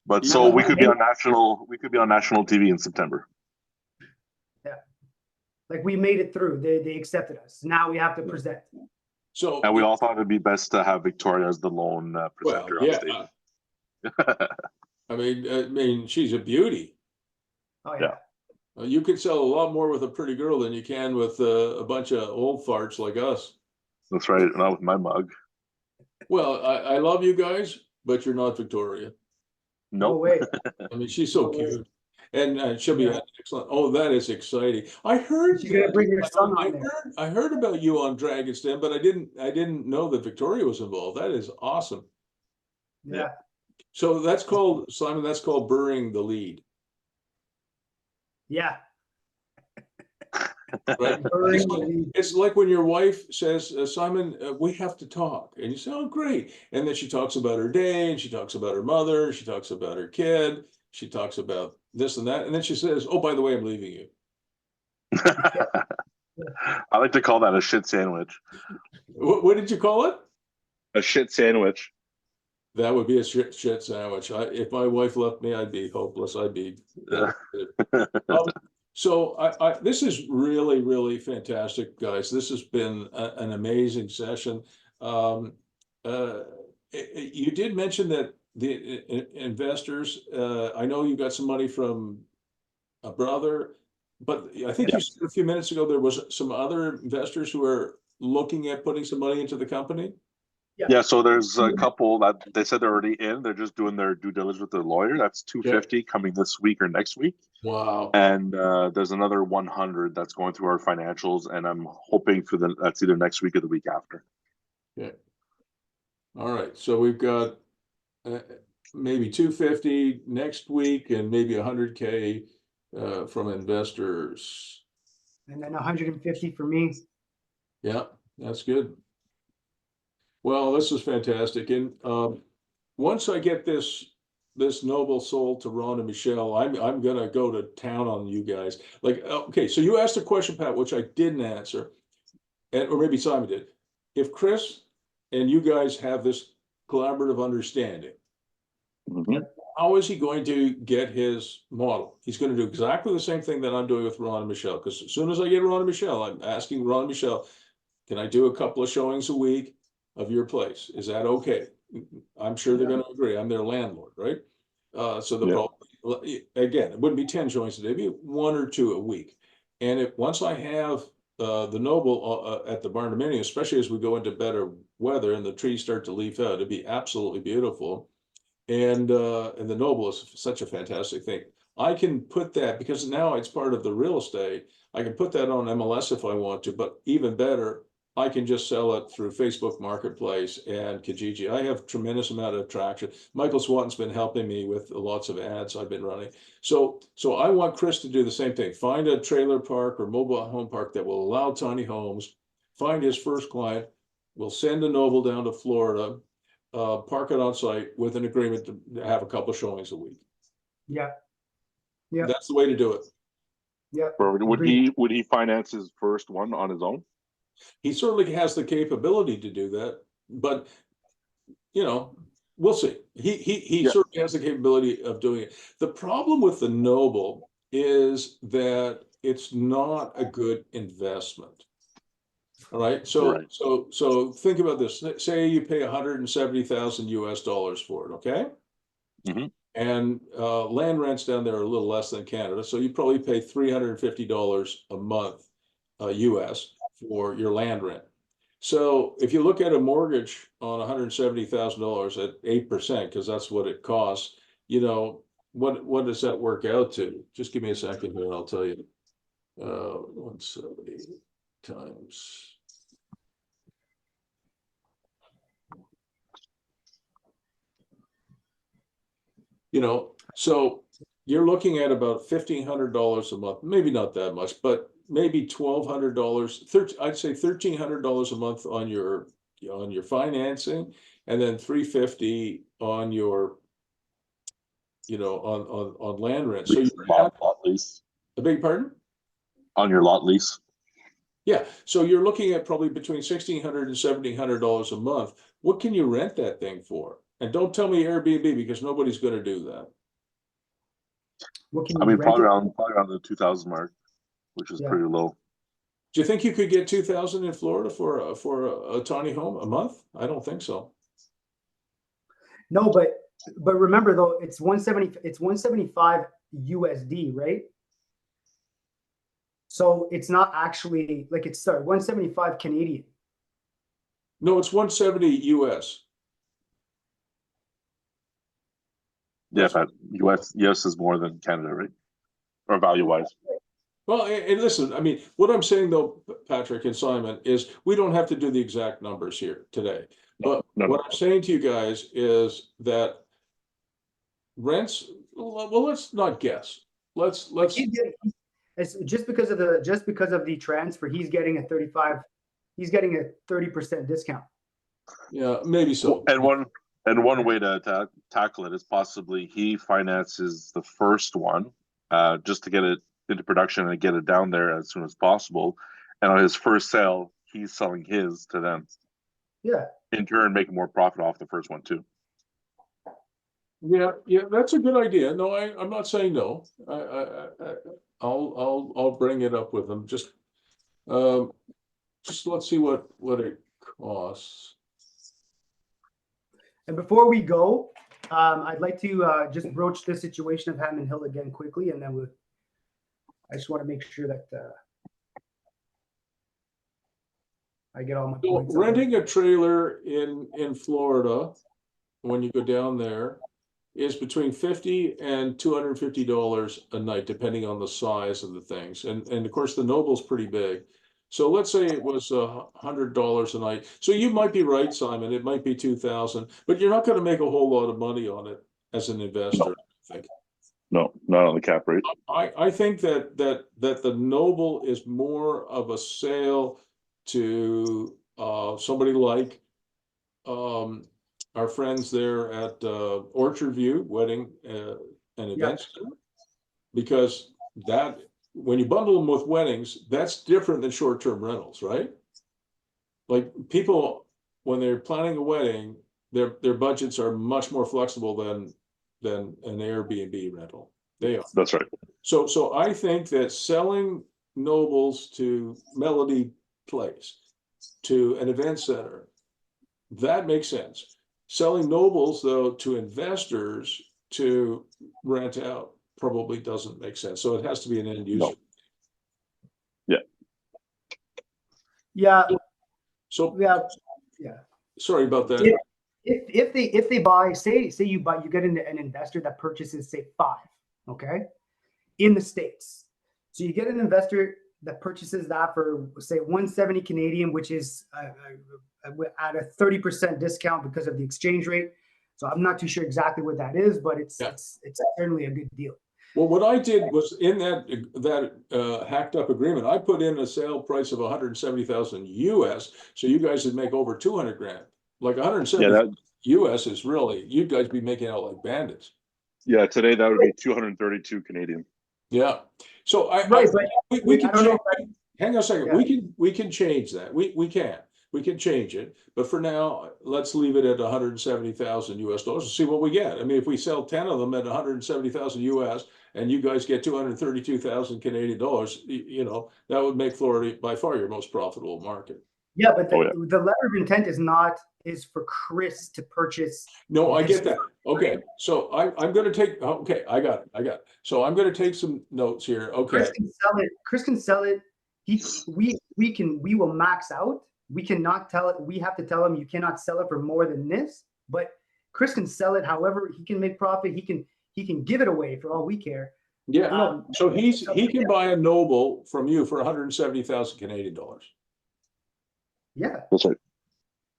But so we could be on national TV in September. Yeah. Like we made it through. They accepted us. Now we have to present. So, and we all thought it'd be best to have Victoria as the lone presenter on stage. I mean, she's a beauty. Oh yeah. You could sell a lot more with a pretty girl than you can with a bunch of old farts like us. That's right. Not with my mug. Well, I love you guys, but you're not Victoria. No way. I mean, she's so cute. And she'll be excellent. Oh, that is exciting. I heard you're gonna bring your son on there. I heard about you on Dragon's Den, but I didn't know that Victoria was involved. That is awesome. Yeah. So that's called, Simon, that's called burying the lead. Yeah. Right? It's like when your wife says, Simon, we have to talk. And you say, oh, great. And then she talks about her day, and she talks about her mother, she talks about her kid, she talks about this and that. And then she says, oh, by the way, I'm leaving you. I like to call that a shit sandwich. What did you call it? A shit sandwich. That would be a shit sandwich. If my wife left me, I'd be hopeless. I'd be. So this is really, really fantastic, guys. This has been an amazing session. You did mention that the investors, I know you got some money from a brother, but I think you said a few minutes ago there was some other investors who are looking at putting some money into the company. Yeah, so there's a couple that they said they're already in. They're just doing their due diligence with their lawyer. That's $250 coming this week or next week. Wow. And there's another 100 that's going through our financials, and I'm hoping that's either next week or the week after. Yeah. All right. So we've got maybe 250 next week and maybe 100K from investors. And then 150 for me. Yeah, that's good. Well, this is fantastic. And once I get this Noble sold to Ron and Michelle, I'm gonna go to town on you guys. Like, okay, so you asked a question, Pat, which I didn't answer, or maybe Simon did. If Chris and you guys have this collaborative understanding, how is he going to get his model? He's going to do exactly the same thing that I'm doing with Ron and Michelle. Because as soon as I get Ron and Michelle, I'm asking Ron and Michelle, can I do a couple of showings a week of your place? Is that okay? I'm sure they're going to agree. I'm their landlord, right? So the Yeah. problem, again, it wouldn't be 10 joints a day, it'd be 1 or 2 a week. And if once I have the Noble at the barn dominium, especially as we go into better weather and the trees start to leaf out, it'd be absolutely beautiful. And the Noble is such a fantastic thing. I can put that, because now it's part of the real estate, I can put that on MLS if I want to, but even better, I can just sell it through Facebook Marketplace and Kijiji. I have tremendous amount of traction. Michael Swatton's been helping me with lots of ads I've been running. So I want Chris to do the same thing. Find a trailer park or mobile home park that will allow tiny homes. Find his first client. We'll send a Noble down to Florida, park it on site with an agreement to have a couple showings a week. Yeah. Yeah. That's the way to do it. Yeah. Would he finance his first one on his own? He certainly has the capability to do that, but you know, we'll see. He Yeah. certainly has the capability of doing it. The problem with the Noble is that it's not a good investment. All right. So think about this. Say you pay $170,000 US for it, okay? Mm-hmm. And land rents down there are a little less than Canada, so you probably pay $350 a month US for your land rent. So if you look at a mortgage on $170,000 at 8%, because that's what it costs, you know, what does that work out to? Just give me a second here and I'll tell you. 170 times. You know, so you're looking at about $1,500 a month, maybe not that much, but maybe $1,200, I'd say $1,300 a month on your financing, and then $350 on your, you know, on land rent. So lot lease. I beg your pardon? On your lot lease. Yeah, so you're looking at probably between $1,600 and $1,700 a month. What can you rent that thing for? And don't tell me Airbnb, because nobody's going to do that. What can I you mean, rent probably it? around the 2,000 mark, which is pretty low. Do you think you could get 2,000 in Florida for a tiny home a month? I don't think so. No, but remember though, it's 170. It's 175 USD, right? So it's not actually like it's 175 Canadian. No, it's 170 US. Yeah, but US is more than Canada, right? Or value wise. Well, and listen, I mean, what I'm saying though, Patrick and Simon, is we don't have to do the exact numbers here today. But what I'm saying to you guys is that rents, well, let's not guess. Let's It's just because of the transfer, he's getting a 30% discount. Yeah, maybe so. And one way to tackle it is possibly he finances the first one, just to get it into production and get it down there as soon as possible. And on his first sale, he's selling his to them. Yeah. In turn, making more profit off the first one too. Yeah, that's a good idea. No, I'm not saying no. I'll bring it up with them. Just let's see what it costs. And before we go, I'd like to just broach the situation of Hammond Hill again quickly, and then I just want to make sure that I get all my points. Renting a trailer in Florida, when you go down there, is between $50 and $250 a night, depending on the size of the things. And of course, the Noble's pretty big. So let's say it was $100 a night. So you might be right, Simon. It might be 2,000, but you're not going to make a whole lot of money on it as an investor. I think. No, not on the cap rate. I think that the Noble is more of a sale to somebody like our friends there at Orchardview Wedding and Event Center, because that, when you bundle them with weddings, that's different than short-term rentals, right? Like people, when they're planning a wedding, their budgets are much more flexible than an Airbnb rental. They are. That's right. So I think that selling Nobles to Melody Place, to an event center, that makes sense. Selling nobles though to investors to rent out probably doesn't make sense. So it has to be an end user. No. Yeah, So yeah. sorry about that. If they buy, say you get an investor that purchases, say 5, okay, in the States. So you get an investor that purchases that for, say, 170 Canadian, which is at a 30% discount because of the exchange rate. So I'm not too sure exactly what that is, but it's certainly a good deal. Well, what I did was in that hacked up agreement, I put in a sale price of 170,000 US. So you guys would make over 200 grand. Like 170 US is really, you guys be making out like bandits. Yeah, today that would be 232 Canadian. Yeah. So we can change, hang on a second. Yeah. We can change that. We can change it. But for now, let's leave it at 170,000 US dollars and see what we get. I mean, if we sell 10 of them at 170,000 US and you guys get 232,000 Canadian dollars, you know, that would make Florida by far your most profitable market. Yeah, but the letter of intent is for Chris to purchase. No, I get that. Okay, so I'm going to take. Okay, I got it. So I'm going to take some notes here. Okay, Chris can sell it. We will max out. We cannot tell it. We have to tell him you cannot sell it for more than this. But Chris can sell it. However, he can make profit. He can give it away for all we care. Yeah, no. So he can buy a noble from you for 170,000 Canadian dollars. Yeah, that's right.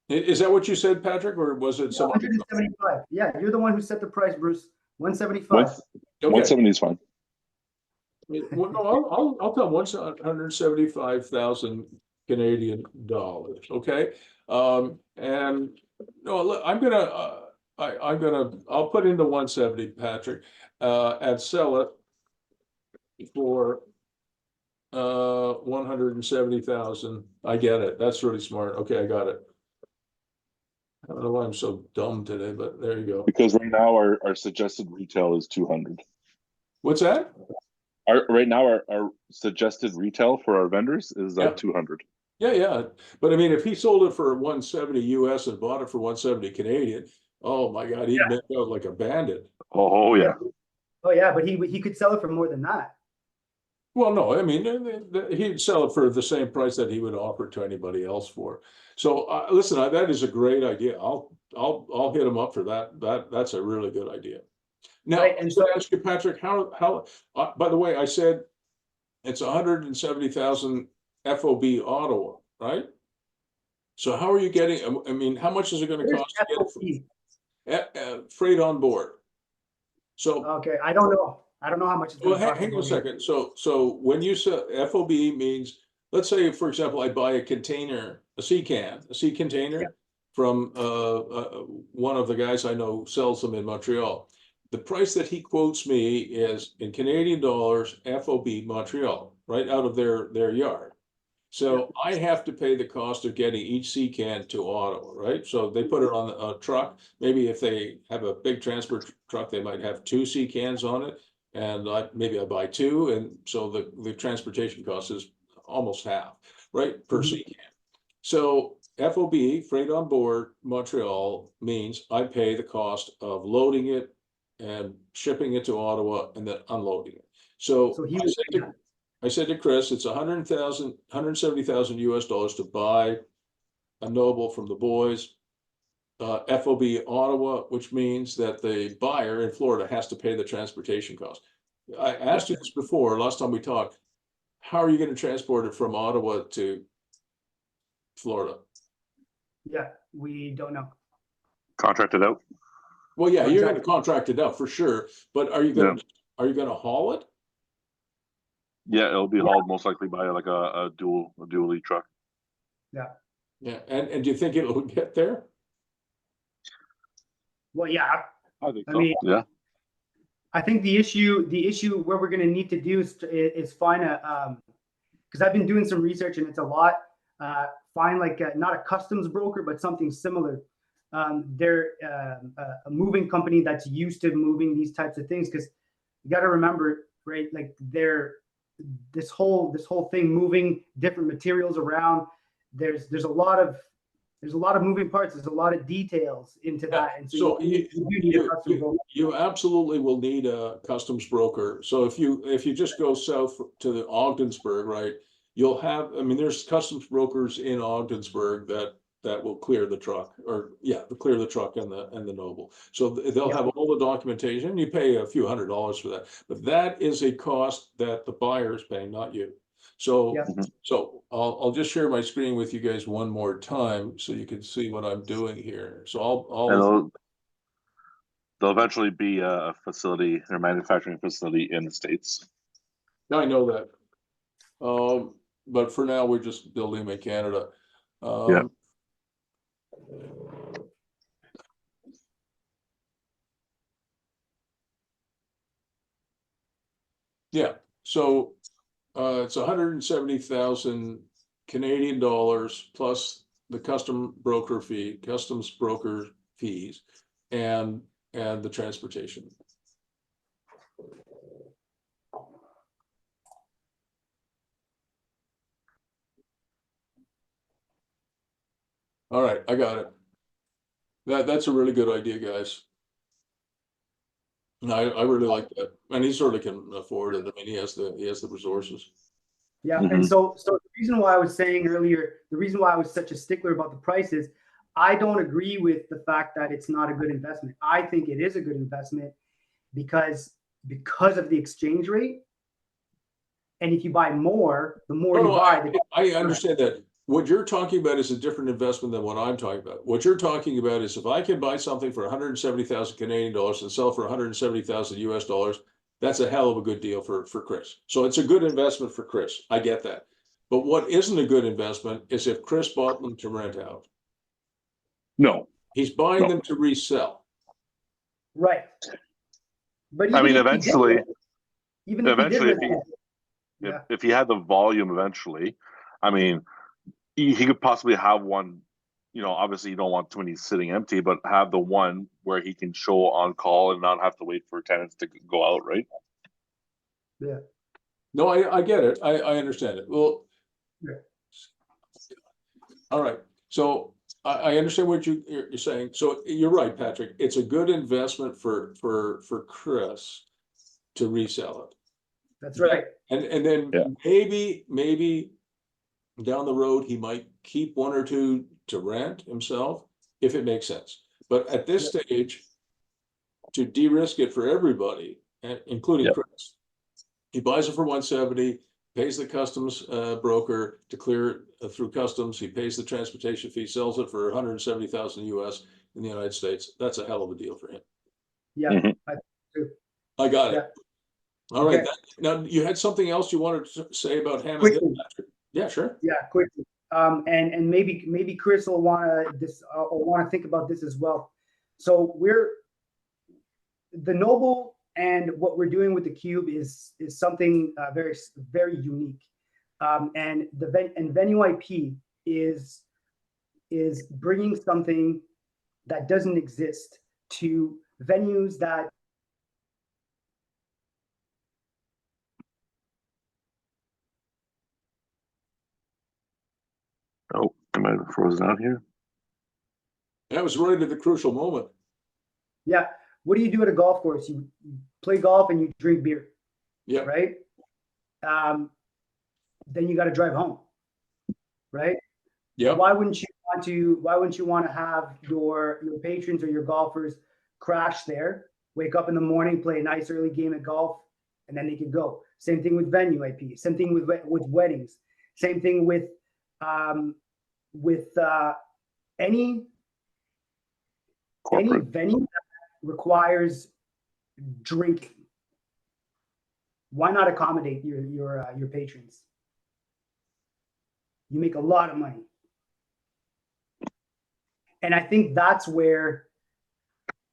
Is that what you said, Patrick, or was it someone? 175. Yeah, you're the one who set the price, Bruce. 175. Okay. 170 is fine. Well, no, I'll tell him 175,000 Canadian dollars. Okay, and no, I'll put in the 170, Patrick, and sell it for 170,000. I get it. That's really smart. Okay, I got it. I don't know why I'm so dumb today, but there you go. Because right now our suggested retail is 200. What's that? Right now our suggested retail for our vendors is at 200. Yeah. But I mean, if he sold it for 170 US and bought it for 170 Canadian, oh my God, he'd make out like a bandit. Oh yeah. Oh yeah, but he could sell it for more than that. Well, no, I mean, he'd sell it for the same price that he would offer to anybody else for. So listen, that is a great idea. I'll hit him up for that. That's a really good idea. Now, Right, and so I ask you, Patrick, how? By the way, I said it's 170,000 FOB Ottawa, right? So how are you getting? I mean, how much is it going to cost to get it freight on board? So okay, I don't know how much it's going to cost. Hang on a second. So when you say FOB means, let's say, for example, I buy a container, a sea container from one of the guys I know sells them in Montreal. The price that he quotes me is in Canadian dollars, FOB Montreal, right out of their yard. So I have to pay the cost of getting each sea can to Ottawa, right? So they put it on a truck. Maybe if they have a big transport truck, they might have 2 sea cans on it. And maybe I buy 2. And so the transportation cost is almost half, right? Per sea can. So FOB, freight on board, Montreal, means I pay the cost of loading it and shipping it to Ottawa and then unloading it. So I said to Chris, it's 170,000 US dollars to buy a noble from the boys, FOB Ottawa, which means that the buyer in Florida has to pay the transportation cost. I asked you this before, last time we talked. How are you going to transport it from Ottawa to Florida? Yeah, we don't know. Contract it out. Well, yeah, you're going to contract it out for sure, but are you going to haul it? Yeah, it'll be hauled most likely by like a dually truck. Yeah. Yeah, and do you think it'll get there? Well, yeah. I think so. Yeah. I think the issue where we're going to need to do is find because I've been doing some research and it's a lot. Find like not a customs broker, but something similar. They're a moving company that's used to moving these types of things, because you got to remember, right? Like this whole thing moving different materials around. There's a lot of There's a lot of moving parts. There's a lot of details into that. And So you need a custom broker. you absolutely will need a customs broker. So if you just go south to the Ogdensburg, right, you'll have, I mean, there's customs brokers in Ogdensburg that will clear the truck, or clear the truck and the Noble. So they'll have all the documentation. You pay a few $100s for that, but that is a cost that the buyer is paying, not you. So, Yeah. so I'll just share my screen with you guys one more time so you can see what I'm doing here. So And there'll eventually be a facility or manufacturing facility in the States. I know that. But for now, we're just building them in Canada. Yeah. Yeah, so it's 170,000 Canadian dollars plus the customs broker fees and the transportation. All right, I got it. That's a really good idea, guys. And I really like that. And he sort of can afford it. I mean, he has the resources. Yeah, and so the reason why I was saying earlier, the reason why I was such a stickler about the prices, I don't agree with the fact that it's not a good investment. I think it is a good investment because of the exchange rate. And if you buy more, the more you buy. I understand that. What you're talking about is a different investment than what I'm talking about. What you're talking about is if I can buy something for 170,000 Canadian dollars and sell for 170,000 US dollars, that's a hell of a good deal for Chris. So it's a good investment for Chris. I get that. But what isn't a good investment is if Chris bought them to rent out. No. He's buying them to resell. Right. But I mean, eventually, if he had the volume eventually, I mean, he could possibly have one, you know, obviously you don't want too many sitting empty, but have the one where he can show on call and not have to wait for tenants to go out, right? Yeah. No, I get it. I understand it. Well, yeah. All right. So I understand what you're saying. So you're right, Patrick. It's a good investment for Chris to resell it. That's right. And then maybe down the road he might keep one or two to rent himself if it makes sense. But at this stage, to de-risk it for everybody, including Chris, he buys it for 170, pays the customs broker to clear through customs. He pays the transportation fee, sells it for 170,000 US in the United States. That's a hell of a deal for him. Yeah, I got it. All right. Now you had something else you wanted to say about Hammond Hill, Patrick? Yeah, sure. Yeah, quickly. And maybe Chris will want to think about this as well. So the Noble and what we're doing with the Cube is something very, very unique. And Venue IP is bringing something that doesn't exist to venues that. Oh, am I frozen out here? That was right at the crucial moment. Yeah. What do you do at a golf course? You play golf and you drink beer. Yeah. Right. Then you got to drive home. Right. Yeah. Why wouldn't you want to have your patrons or your golfers crash there, wake up in the morning, play a nice early game of golf, and then they could go. Same thing with Venue IP. Same thing with weddings. Same thing with any venue that requires drinking. Why not accommodate your patrons? You make a lot of money. And I think that's where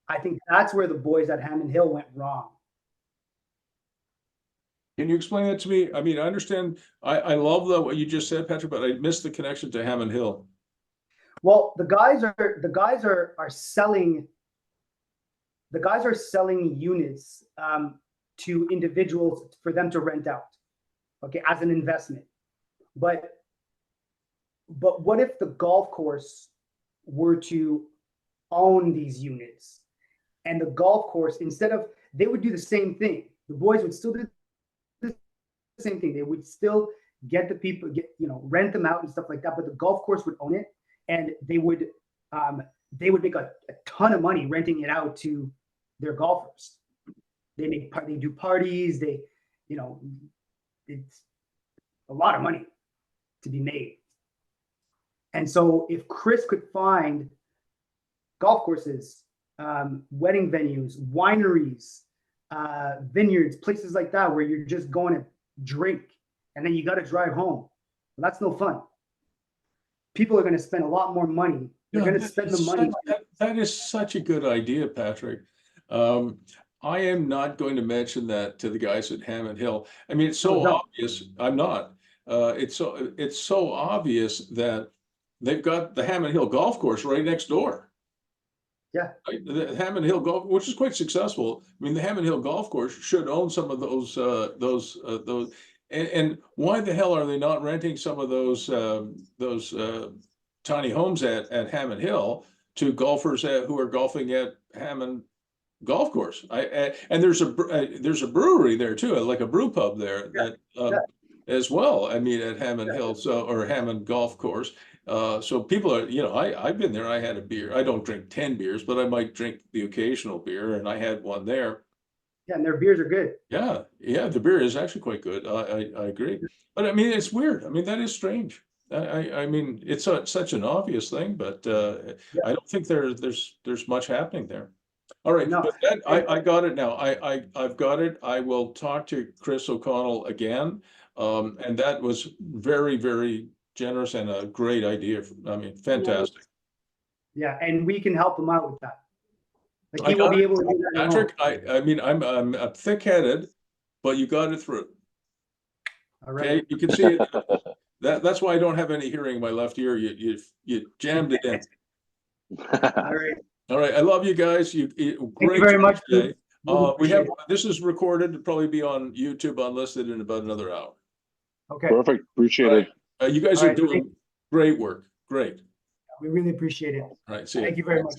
the boys at Hammond Hill went wrong. Can you explain that to me? I mean, I understand. I love what you just said, Patrick, but I missed the connection to Hammond Hill. Well, the guys are selling units to individuals for them to rent out, okay, as an investment. But what if the golf course were to own these units, and the golf course, instead of, they would do the same thing. The boys would still do the same thing. They would still get the people, rent them out and stuff like that. But the golf course would own it, and they would make a ton of money renting it out to their golfers. They do parties. It's a lot of money to be made. And so if Chris could find golf courses, wedding venues, wineries, vineyards, places like that, where you're just going to drink and then you got to drive home, well, that's no fun. People are going to spend a lot more money. They're going to spend the money. That is such a good idea, Patrick. I am not going to mention that to the guys at Hammond Hill. I mean, it's so obvious. I'm not. It's so obvious that they've got the Hammond Hill golf course right next door. Yeah. Right? The Hammond Hill golf, which is quite successful. I mean, the Hammond Hill golf course should own some of those. And why the hell are they not renting some of those tiny homes at Hammond Hill to golfers who are golfing at Hammond golf course? And there's a brewery there too, like a brew pub there as well. I mean, at Hammond Hill, or Hammond golf course. So people are, I've been there. I had a beer. I don't drink 10 beers, but I might drink the occasional beer, and I had one there. Yeah, and their beers are good. Yeah, the beer is actually quite good. I agree. But I mean, it's weird. I mean, that is strange. I mean, it's such an obvious thing, but I don't think there's much happening there. All right, No. but that, I got it now. I've got it. I will talk to Chris O'Connell again. And that was very, very generous and a great idea. I mean, fantastic. Yeah, and we can help him out with that. Like, he will be able to do that. Patrick, I mean, I'm thick-headed, but you got it through. All right. Okay, you can see it. That's why I don't have any hearing in my left ear. You jammed it in. All right. I love you guys. Thank you very much. This is recorded. It'll probably be on YouTube unlisted in about another hour. Okay. Perfect. Appreciate it. You guys are doing great work. Great. We really appreciate it. All right. See you. Thank you very much.